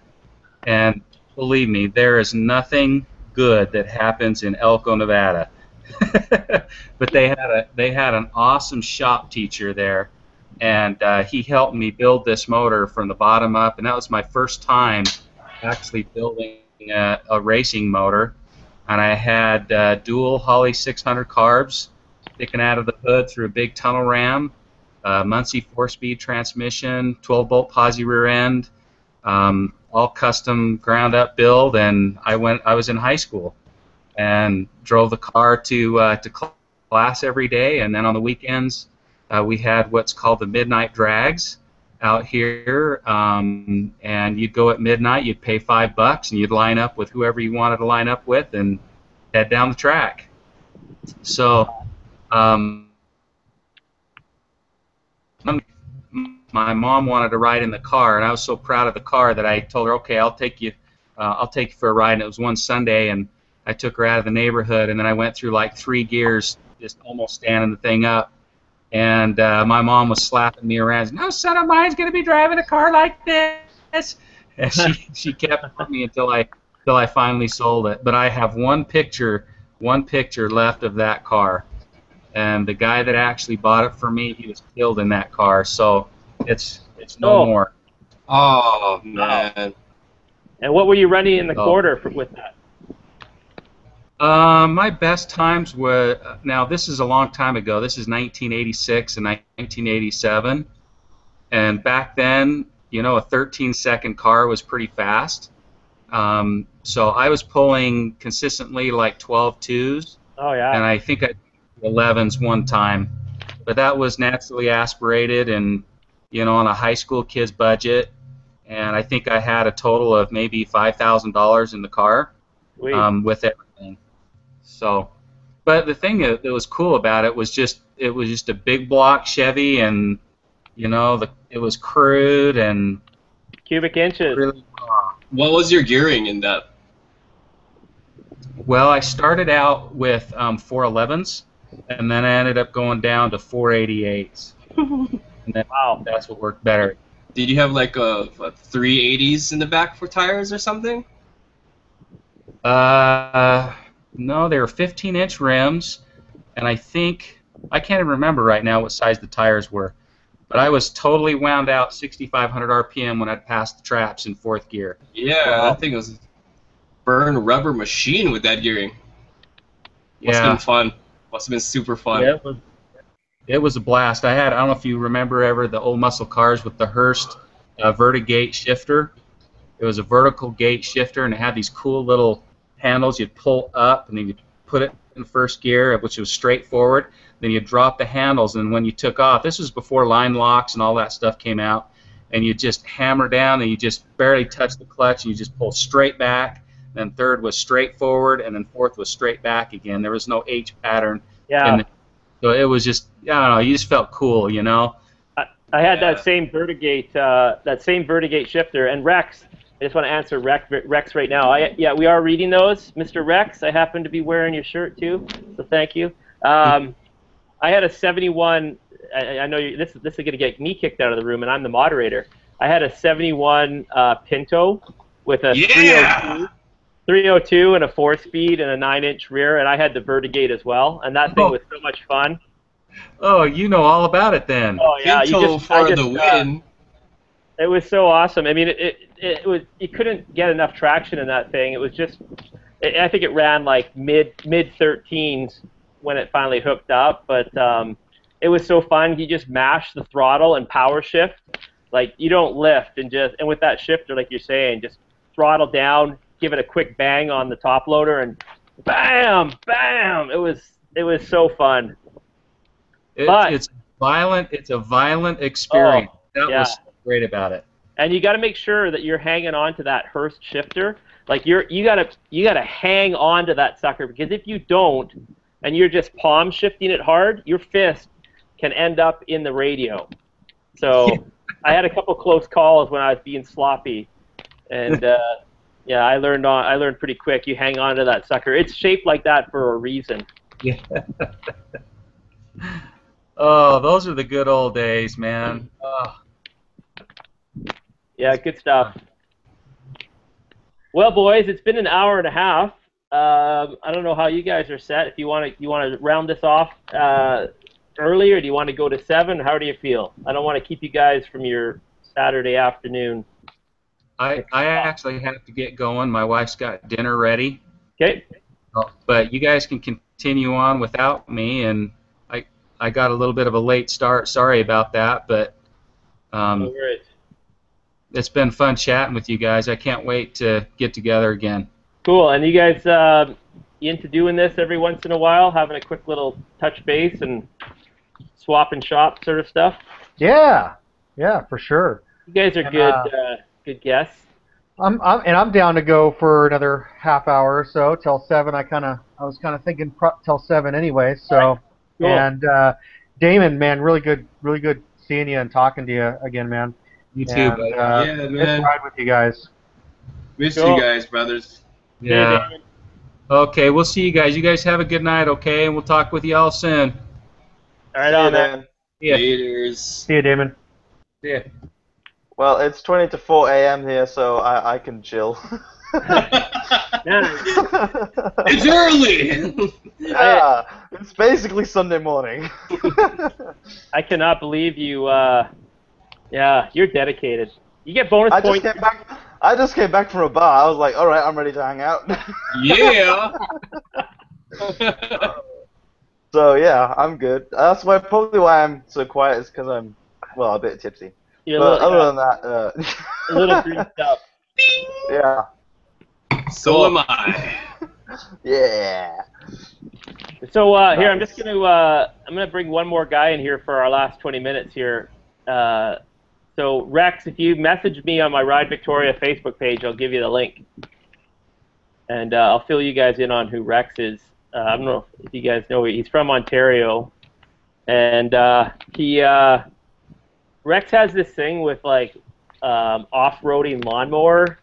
And believe me, there is nothing good that happens in Elko, Nevada. But they had an awesome shop teacher there, and he helped me build this motor from the bottom up, and that was my first time actually building a racing motor. And I had dual Holley 600 carbs sticking out of the hood through a big tunnel ram, Muncie 4-speed transmission, 12-bolt posi rear end, all custom ground-up build, and I was in high school and drove the car to class every day, and then on the weekends we had what's called the midnight drags out here, and you'd go at midnight, you'd pay $5, and you'd line up with whoever you wanted to line up with and head down the track. So my mom wanted to ride in the car, and I was so proud of the car that I told her, okay, I'll take you for a ride. And it was one Sunday, and I took her out of the neighborhood, and then I went through like 3 gears, just almost standing the thing up. And my mom was slapping me around. No son of mine's going to be driving a car like this. And she kept on me until I finally sold it. But I have one picture left of that car. And the guy that actually bought it for me, he was killed in that car. So it's no more. Oh man. And what were you running in the quarter with that? My best times were, now this is a long time ago, this is 1986 and 1987, and back then, you know, a 13-second car was pretty fast, so I was pulling consistently like 12.2s, and I think I did 11s one time, but that was naturally aspirated and, you know, on a high school kid's budget, and I think I had a total of maybe $5,000 in the car with everything. So, but the thing that was cool about it was just a big block Chevy, and you know it was crude and cubic inches. Really, what was your gearing in that? Well, I started out with 411s, and then I ended up going down to 488s. And then, that's what worked better. Did you have like a 380s in the back for tires or something? No, they were 15-inch rims, and I can't even remember right now what size the tires were, but I was totally wound out 6,500 RPM when I'd passed the traps in 4th gear. Yeah, I think it was a burn rubber machine with that gearing. Must have been fun. Must have been super fun. Yeah, it was a blast. I don't know if you remember ever the old muscle cars with the Hurst vertigate shifter. It was a vertical gate shifter, and it had these cool little handles. You'd pull up, and then you'd put it in 1st gear, which was straightforward. Then you'd drop the handles, and when you took off, this was before line locks and all that stuff came out, and you just hammer down, and you just barely touch the clutch, and you just pull straight back. Then 3rd was straight forward, and then 4th was straight back again. There was no H pattern. Yeah. So it was just, I don't know, you just felt cool, you know? I had that same vertigate shifter, and Rex, I just want to answer Rex right now. We are reading those, Mr. Rex. I happen to be wearing your shirt too, so thank you. I had a 71. I know this is going to get me kicked out of the room, and I'm the moderator. I had a 71 Pinto with a 302 and a 4-speed and a 9-inch rear, and I had the vertigate as well, and that thing was so much fun. Oh, you know all about it then. Oh yeah, Pinto for the win. It was so awesome. I mean, it was, you couldn't get enough traction in that thing. It was just, I think it ran like mid 13s when it finally hooked up, but it was so fun. You just mash the throttle and power shift, like you don't lift, and with that shifter, like you're saying, just throttle down, give it a quick bang on the top loader, and bam, bam. It was so fun. It's a violent experience. That was great about it. And you got to make sure that you're hanging on to that Hurst shifter. Like you gotta hang on to that sucker, because if you don't, and you're just palm shifting it hard, your fist can end up in the radio. So I had a couple close calls when I was being sloppy, and I learned pretty quick. You hang on to that sucker. It's shaped like that for a reason. Yeah. Oh, those are the good old days, man. Oh. Yeah, good stuff. Well, boys, it's been an hour and a half. I don't know how you guys are set. If you want to round this off early, or do you want to go to 7? How do you feel? I don't want to keep you guys from your Saturday afternoon. I actually have to get going. My wife's got dinner ready. Okay. But you guys can continue on without me, and I got a little bit of a late start. Sorry about that, but No worries. it's been fun chatting with you guys. I can't wait to get together again. Cool. And you guys you into doing this every once in a while, having a quick little touch base and swap and shop sort of stuff? Yeah, for sure. You guys are good guests. I'm down to go for another half hour or so till 7. I was kind of thinking till 7 anyway. So, right. Cool. And Damon, man, really good seeing you and talking to you again, man. You too, buddy. Yeah, man. Good ride with you guys. Miss Cool. you guys, brothers. Yeah. Hey, Okay, we'll see you guys. You guys have a good night, okay? And we'll talk with you all soon. all right, on man. Yeah. Laters. See you, Damon. Yeah. Well, it's 20 to 4 a.m. here, so I can chill. Yeah. It's early! Yeah, it's basically Sunday morning. I cannot believe you. Yeah, you're dedicated. You get bonus points. I just came back from a bar. I was like, all right, I'm ready to hang out. Yeah! So yeah, I'm good. That's probably why I'm so quiet, is because I'm, well, a bit tipsy. You're But other than that, a little greased up. yeah. So am I. Yeah. So here, I'm just gonna bring one more guy in here for our last 20 minutes here. So Rex, if you message me on my Ride Victoria Facebook page, I'll give you the link, and I'll fill you guys in on who Rex is. I don't know if you guys know, he's from Ontario, and Rex has this thing with like off-roading lawnmowers.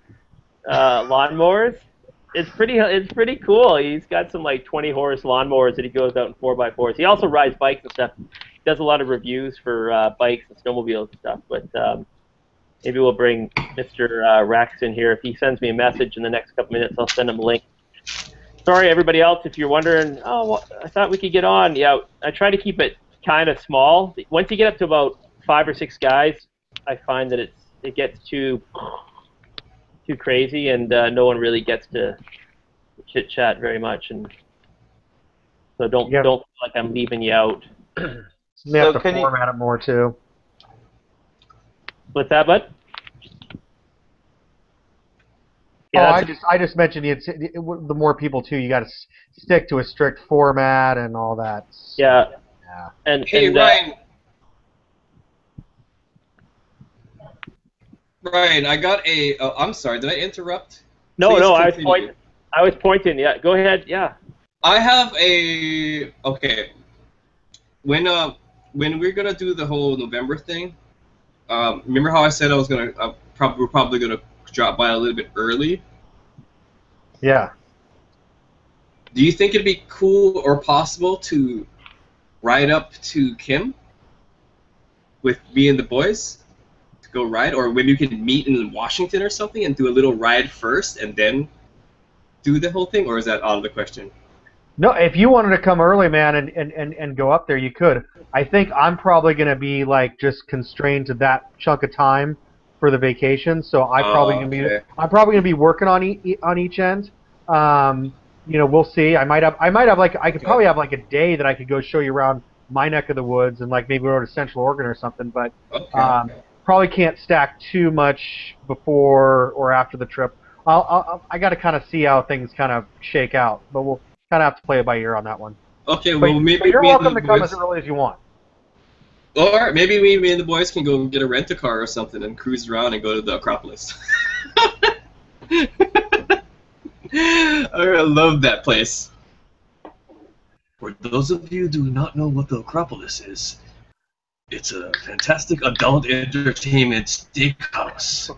It's pretty cool. He's got some like 20-horse lawnmowers that he goes out in 4x4s. He also rides bikes and stuff. He does a lot of reviews for bikes and snowmobiles and stuff. But maybe we'll bring Mr. Rex in here. If he sends me a message in the next couple minutes, I'll send him a link. Sorry, everybody else, if you're wondering, oh, well, I thought we could get on. Yeah, I try to keep it kind of small. Once you get up to about 5 or 6 guys, I find that it gets too crazy, and no one really gets to chit chat very much, and so don't feel like I'm leaving you out. You have to format it more too. What's that, bud? Yeah, I just mentioned the more people too. You got to stick to a strict format and all that. Yeah. Yeah. Hey, Ryan. Ryan, I got a. Oh, I'm sorry. Did I interrupt? No, Please no. continue. I was pointing. Yeah. Go ahead. Yeah. I have a. Okay. When we're gonna do the whole November thing, remember how I said I was gonna. We're probably gonna drop by a little bit early. Yeah. Do you think it'd be cool or possible to ride up to Kim with me and the boys? Go ride, or when you can meet in Washington or something and do a little ride first and then do the whole thing, or is that out of the question? No, if you wanted to come early, man, and go up there, you could. I think I'm probably going to be like just constrained to that chunk of time for the vacation, so I'm probably going to be working on each end. You know, we'll see. I could probably have like a day that I could go show you around my neck of the woods and like maybe go to Central Oregon or something, but probably can't stack too much before or after the trip. I got to kind of see how things kind of shake out, but we'll kind of have to play it by ear on that one. Okay, But, well maybe but you're me welcome and to the come boys, as early as you want. or maybe me and the boys can go get a rent-a-car or something and cruise around and go to the Acropolis. I love that place. For those of you who do not know what the Acropolis is, it's a fantastic adult entertainment steakhouse.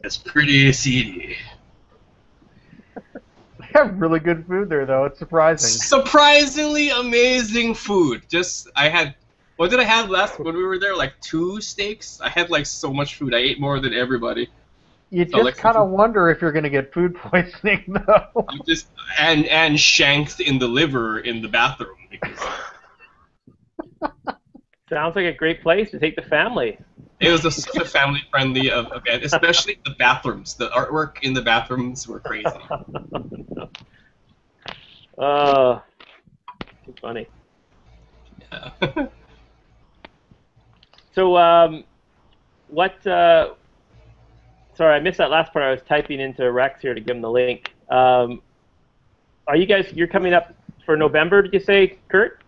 It's pretty seedy. They have really good food there, though. It's surprising. Surprisingly amazing food. What did I have when we were there? Like 2 steaks? I had like so much food. I ate more than everybody. You just kind of wonder if you're going to get food poisoning, though. I'm just and shanked in the liver in the bathroom. Because Sounds like a great place to take the family. it was such a family-friendly event, especially the bathrooms. The artwork in the bathrooms were crazy. Too funny. So, sorry, I missed that last part. I was typing into Rex here to give him the link. Are you guys? You're coming up for November? Did you say, Kurt?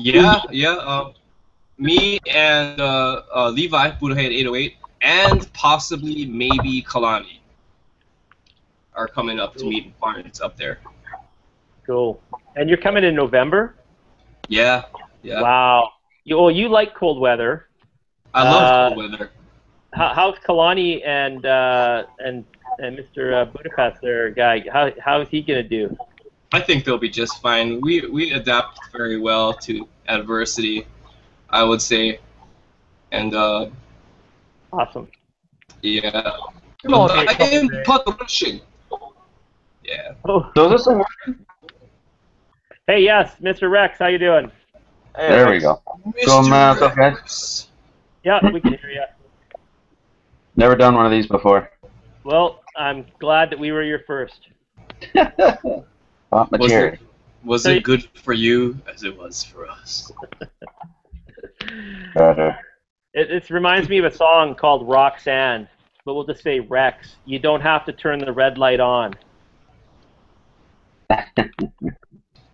Yeah. Me and Levi, Budohead 808, and possibly maybe Kalani are coming up to meet Barnes up there. Cool. And you're coming in November? Yeah. Wow. You like cold weather. I love cold weather. How's Kalani and Mr. Budapest there, guy? How is he gonna do? I think they'll be just fine. We adapt very well to adversity, I would say, and Awesome. yeah. Well, I am publishing. Yeah. Oh. So is this a Hey, yes, Mr. Rex, how you doing? Hey, There we Rex. go. Mr. What's up, guys? Rex. Yeah, we can hear you. Never done one of these before. Well, I'm glad that we were your first. Pop my cherry. Was it good for you as it was for us? Better. It reminds me of a song called Roxanne, but we'll just say Rex. You don't have to turn the red light on.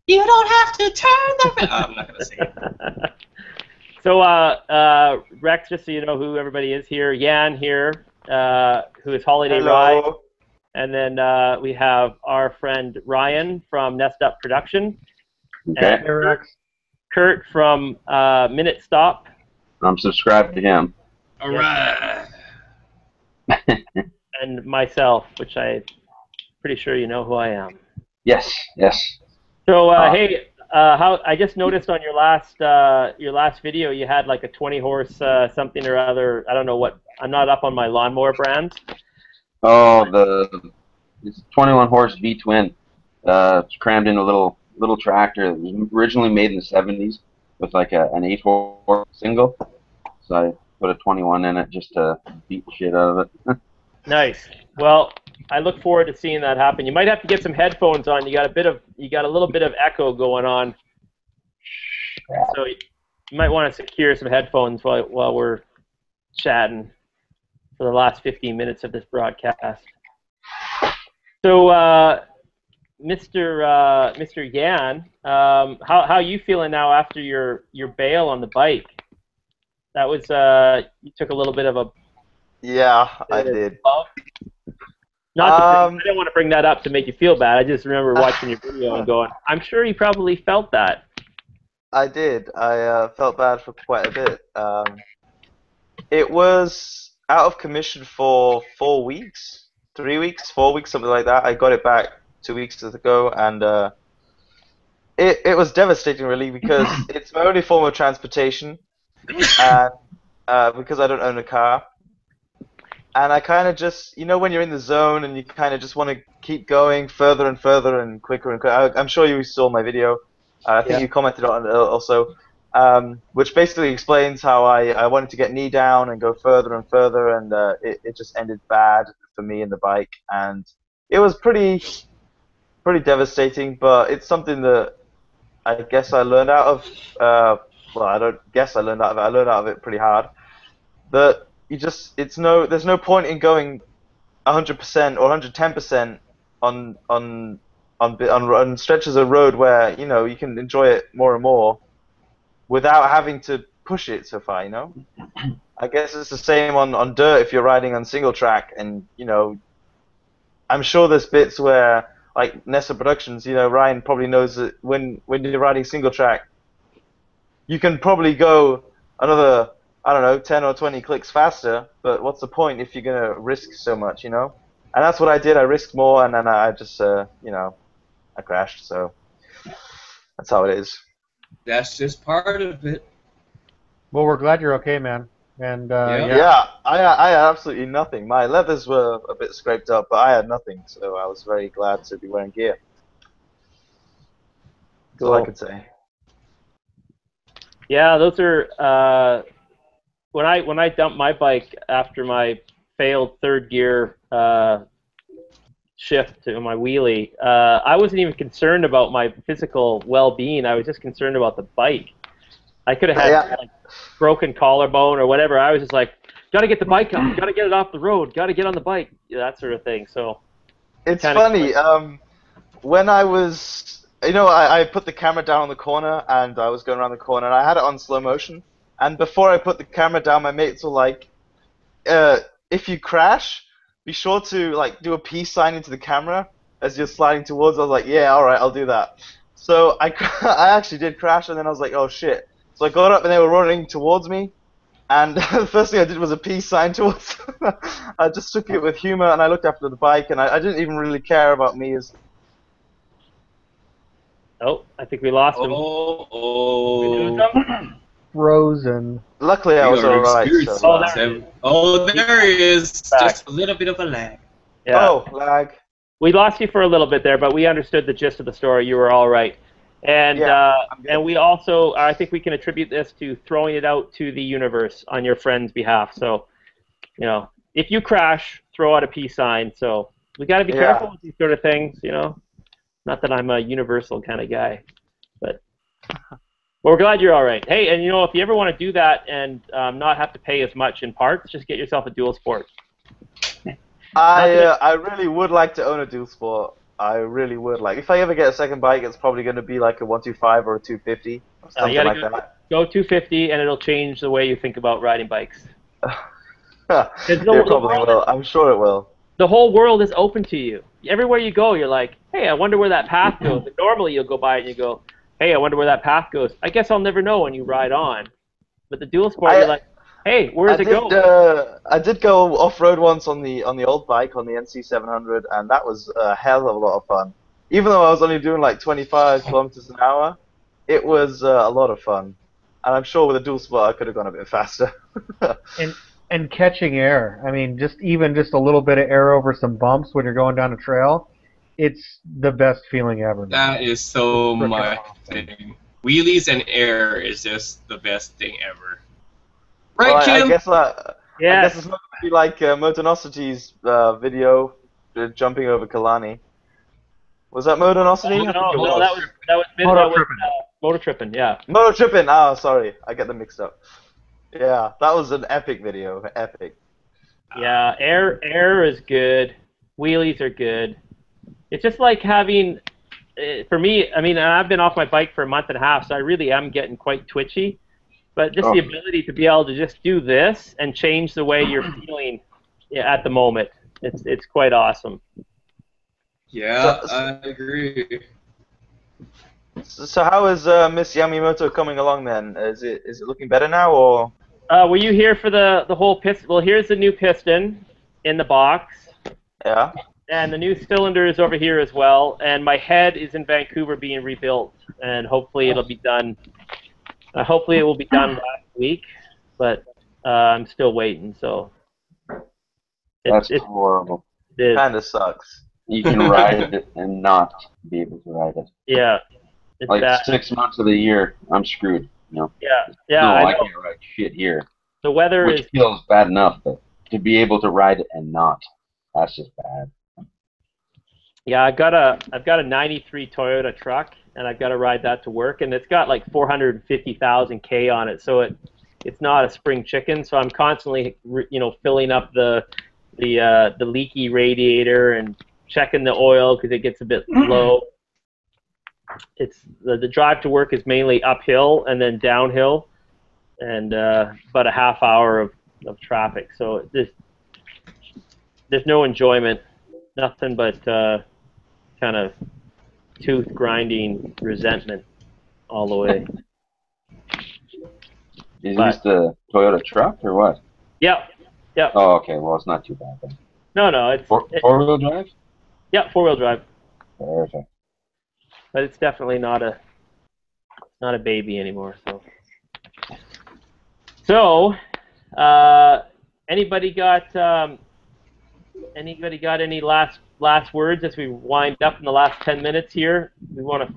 You don't have to turn the. I'm not gonna say it. So, Rex, just so you know who everybody is here, Jan here, who is Holiday Ride, Hello. and then we have our friend Ryan from Nest Up Production, Okay. and Kurt from Minute Stop, I'm subscribed to him. All right. and myself, which I'm pretty sure you know who I am. Yes. So, hey. How I just noticed on your last video you had like a 20 horse something or other. I don't know what. I'm not up on my lawnmower brands. Oh, it's a 21 horse V twin. It's crammed in a little tractor that was originally made in the 70s with like an 8 horse single. So I put a 21 in it just to beat the shit out of it. Nice. Well, I look forward to seeing that happen. You might have to get some headphones on. You got a little bit of echo going on. So you might want to secure some headphones while we're chatting for the last 15 minutes of this broadcast. So, Mr. Yan, how are you feeling now after your bail on the bike? That was you took a little bit of a I did. bump. I don't want to bring that up to make you feel bad. I just remember watching your video and going, I'm sure you probably felt that. I did. I felt bad for quite a bit. It was out of commission for 4 weeks, 3 weeks, 4 weeks, something like that. I got it back 2 weeks ago, and it was devastating, really, because it's my only form of transportation, and because I don't own a car. And I kind of just, when you're in the zone and you kind of just want to keep going further and further and quicker and quicker. I'm sure you saw my video. I think you commented on it also, which basically explains how I wanted to get knee down and go further and further, and it just ended bad for me in the bike. And it was pretty devastating, but it's something that I guess I learned out of. Well, I don't guess I learned out of it. I learned out of it pretty hard. That there's no point in going 100% or 110% on stretches of road where you can enjoy it more and more without having to push it so far. I guess it's the same on dirt if you're riding on single track, and I'm sure there's bits where, like Nessa Productions, Ryan probably knows that when you're riding single track, you can probably go another, I don't know, 10 or 20 clicks faster, but what's the point if you're going to risk so much, And that's what I did. I risked more, and then I just, I crashed, so that's how it is. That's just part of it. Well, we're glad you're okay, man. And Yeah, I had absolutely nothing. My leathers were a bit scraped up, but I had nothing, so I was very glad to be wearing gear. That's all I could say. Yeah, those are when I dumped my bike after my failed third gear shift to my wheelie, I wasn't even concerned about my physical well-being. I was just concerned about the bike. I could have had like broken collarbone or whatever. I was just like, got to get the bike up, got to get it off the road, got to get on the bike, that sort of thing. So it's funny. When I was, I put the camera down on the corner and I was going around the corner and I had it on slow motion. And before I put the camera down, my mates were like, if you crash, be sure to like do a peace sign into the camera as you're sliding towards. I was like, yeah, all right, I'll do that. So I actually did crash, and then I was like, oh shit. So I got up and they were running towards me, and the first thing I did was a peace sign towards them. I just took it with humor, and I looked after the bike, and I didn't even really care about me as. Oh, I think we lost him. Frozen. Luckily, I was alright. So. There he is. Just a little bit of a lag. Yeah. Oh, lag. We lost you for a little bit there, but we understood the gist of the story. You were all right. And and we also, I think we can attribute this to throwing it out to the universe on your friend's behalf. So, if you crash, throw out a peace sign. So we got to be careful with these sort of things, Not that I'm a universal kind of guy, but we're glad you're all right. Hey, and if you ever want to do that and not have to pay as much in parts, just get yourself a dual sport. I really would like to own a dual sport. I really would like. If I ever get a second bike, it's probably going to be like a 125 or a 250, or something like that. Go 250, and it'll change the way you think about riding bikes. It probably will. I'm sure it will. The whole world is open to you. Everywhere you go, you're like, hey, I wonder where that path goes. And normally you'll go by it and you go, hey, I wonder where that path goes. I guess I'll never know when you ride on. But the dual sport, you're like, hey, where does it go? I did go off-road once on the old bike, on the NC700, and that was a hell of a lot of fun. Even though I was only doing like 25 kilometers an hour, it was a lot of fun. And I'm sure with a dual sport, I could have gone a bit faster. And catching air. I mean, just a little bit of air over some bumps when you're going down a trail, it's the best feeling ever. That is so my thing. Wheelies and air is just the best thing ever. Right, well, Jim? I guess it's not going to be like Motonosity's video, jumping over Kalani. Was that Motonosity? No, that was Motor Trippin', yeah. Motor Trippin', oh, sorry. I get them mixed up. Yeah, that was an epic video. Epic. Yeah, air is good. Wheelies are good. It's just like having, for me, I mean, I've been off my bike for a month and a half, so I really am getting quite twitchy. But just the ability to be able to just do this and change the way you're feeling at the moment, it's quite awesome. Yeah, I agree. So how is Miss Yamimoto coming along then? Is it looking better now, or? Were you here for the whole piston? Well, here's the new piston in the box. Yeah. And the new cylinder is over here as well. And my head is in Vancouver being rebuilt, and hopefully it'll be done. Hopefully it will be done last week, but I'm still waiting. So. That's horrible. It kind of sucks. You can ride it and not be able to ride it. Yeah. Like 6 months of the year, I'm screwed. Yeah. No, I can't ride shit here. The weather which feels bad enough, but to be able to ride it and not, that's just bad. Yeah, I've got a '93 Toyota truck, and I've got to ride that to work, and it's got like 450,000 K on it, so it's not a spring chicken. So I'm constantly, filling up the leaky radiator and checking the oil because it gets a bit low. It's the drive to work is mainly uphill and then downhill, and about a half hour of traffic. So there's no enjoyment, nothing but kind of tooth grinding resentment all the way. Is this the Toyota truck or what? Yep. Oh, okay. Well, it's not too bad then. No, it's four-wheel drive. Yeah, 4-wheel drive. Perfect. But it's definitely not a baby anymore. So, anybody got any last words as we wind up in the last 10 minutes here? We want to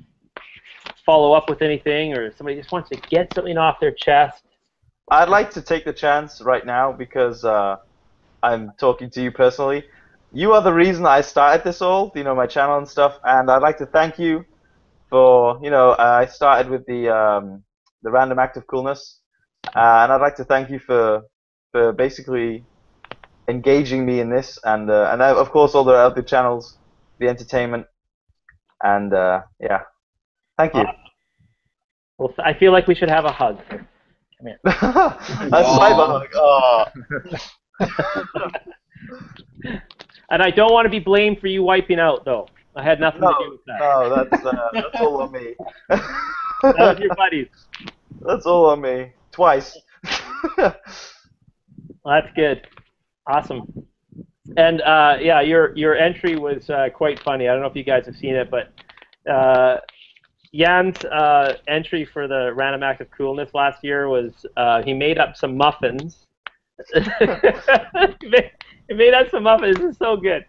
follow up with anything, or somebody just wants to get something off their chest? I'd like to take the chance right now because I'm talking to you personally. you are the reason I started this all, my channel and stuff, and I'd like to thank you for, I started with the random act of coolness, and I'd like to thank you for basically engaging me in this, and of course all the other channels, the entertainment, and yeah, thank you. Well, I feel like we should have a hug. Come here. That's my hug. Oh. And I don't want to be blamed for you wiping out, though. I had nothing to do with that. No, that's all on me. That was your buddies. That's all on me. Twice. Well, that's good. Awesome. And yeah, your entry was quite funny. I don't know if you guys have seen it, but Jan's entry for the Random Act of Coolness last year was he made up some muffins. He made up some muffins. This is so good.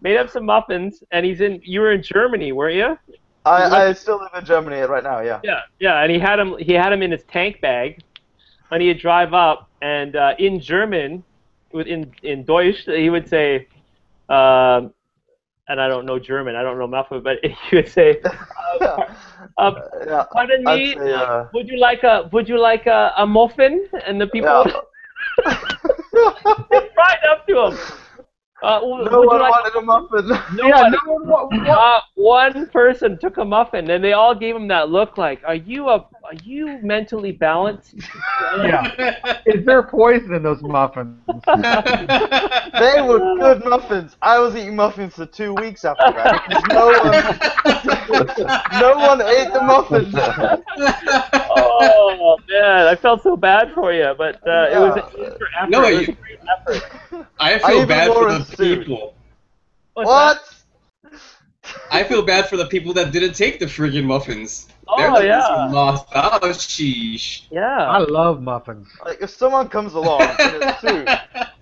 Made up some muffins, and you were in Germany, weren't you? I still live in Germany right now. Yeah. Yeah, and he had him in his tank bag, and he'd drive up, and in German, in Deutsch, he would say, and I don't know German, I don't know muffin, but he would say, pardon me, would you like a muffin? And the people would right up to him. No one wanted a muffin. One person took a muffin, and they all gave him that look like, are you mentally balanced? Yeah. Is there poison in those muffins? They were good muffins. I was eating muffins for 2 weeks after that because no one ate the muffins. Oh man, I felt so bad for you, but it was a great effort. I feel bad for the people. What? I feel bad for the people that didn't take the friggin' muffins. Oh yeah. Lost. Oh sheesh. Yeah. I love muffins. Like if someone comes along in a suit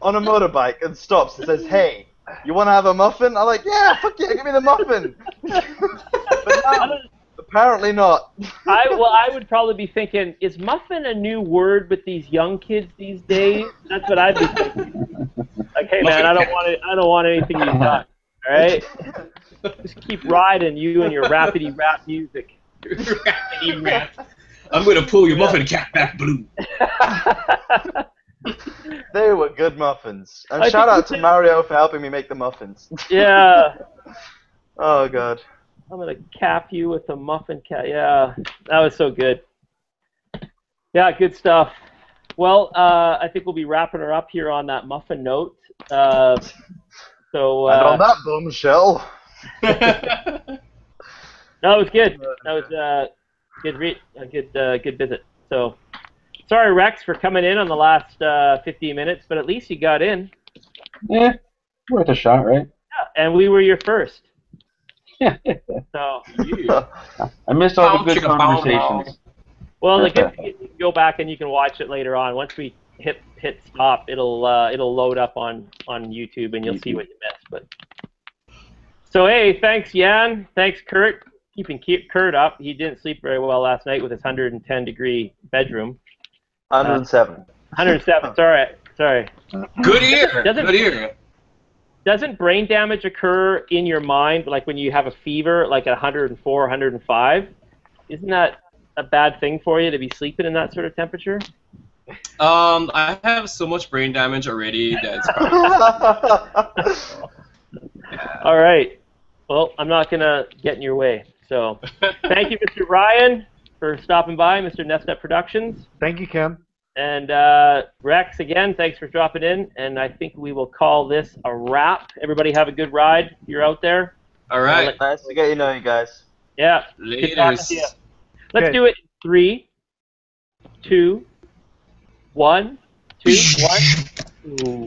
on a motorbike and stops and says, "Hey, you want to have a muffin?" I'm like, "Yeah, fuck yeah, give me the muffin." But no, apparently not. I would probably be thinking, is muffin a new word with these young kids these days? That's what I'd be thinking. Like, hey man, I don't want anything you've got. All right, just keep riding, you and your rapidy rap music. Rapidy rap. I'm gonna pull your muffin cap back blue. They were good muffins. And shout out to Mario for helping me make the muffins. Yeah. Oh god. I'm gonna cap you with a muffin cap. Yeah, that was so good. Yeah, good stuff. Well, I think we'll be wrapping her up here on that muffin note. So. And on that bombshell. No, it was good. That was good visit. So, sorry Rex for coming in on the last 15 minutes, but at least you got in. Yeah, worth a shot, right? Yeah, and we were your first. Yeah. So. I missed all the good conversations. Well, the good thing is you can go back and you can watch it later on. Once we hit stop, it'll load up on YouTube and you'll see what you missed. But so hey, thanks Jan, thanks Kurt, keeping Kurt up. He didn't sleep very well last night with his 110-degree bedroom. 107. 107. Sorry. Good ear. Good ear. Doesn't brain damage occur in your mind, like when you have a fever, like at 104, 105? Isn't that a bad thing for you to be sleeping in that sort of temperature? I have so much brain damage already that it's probably... All right. Well, I'm not going to get in your way. So thank you, Mr. Ryan, for stopping by, Mr. Nestnet Productions. Thank you, Kim. And Rex, again, thanks for dropping in. And I think we will call this a wrap. Everybody have a good ride if you're out there. All right. Nice to get you know you guys. Yeah. Good talking to you. Let's do it in 3, 2, 1, 2, 1. Ooh.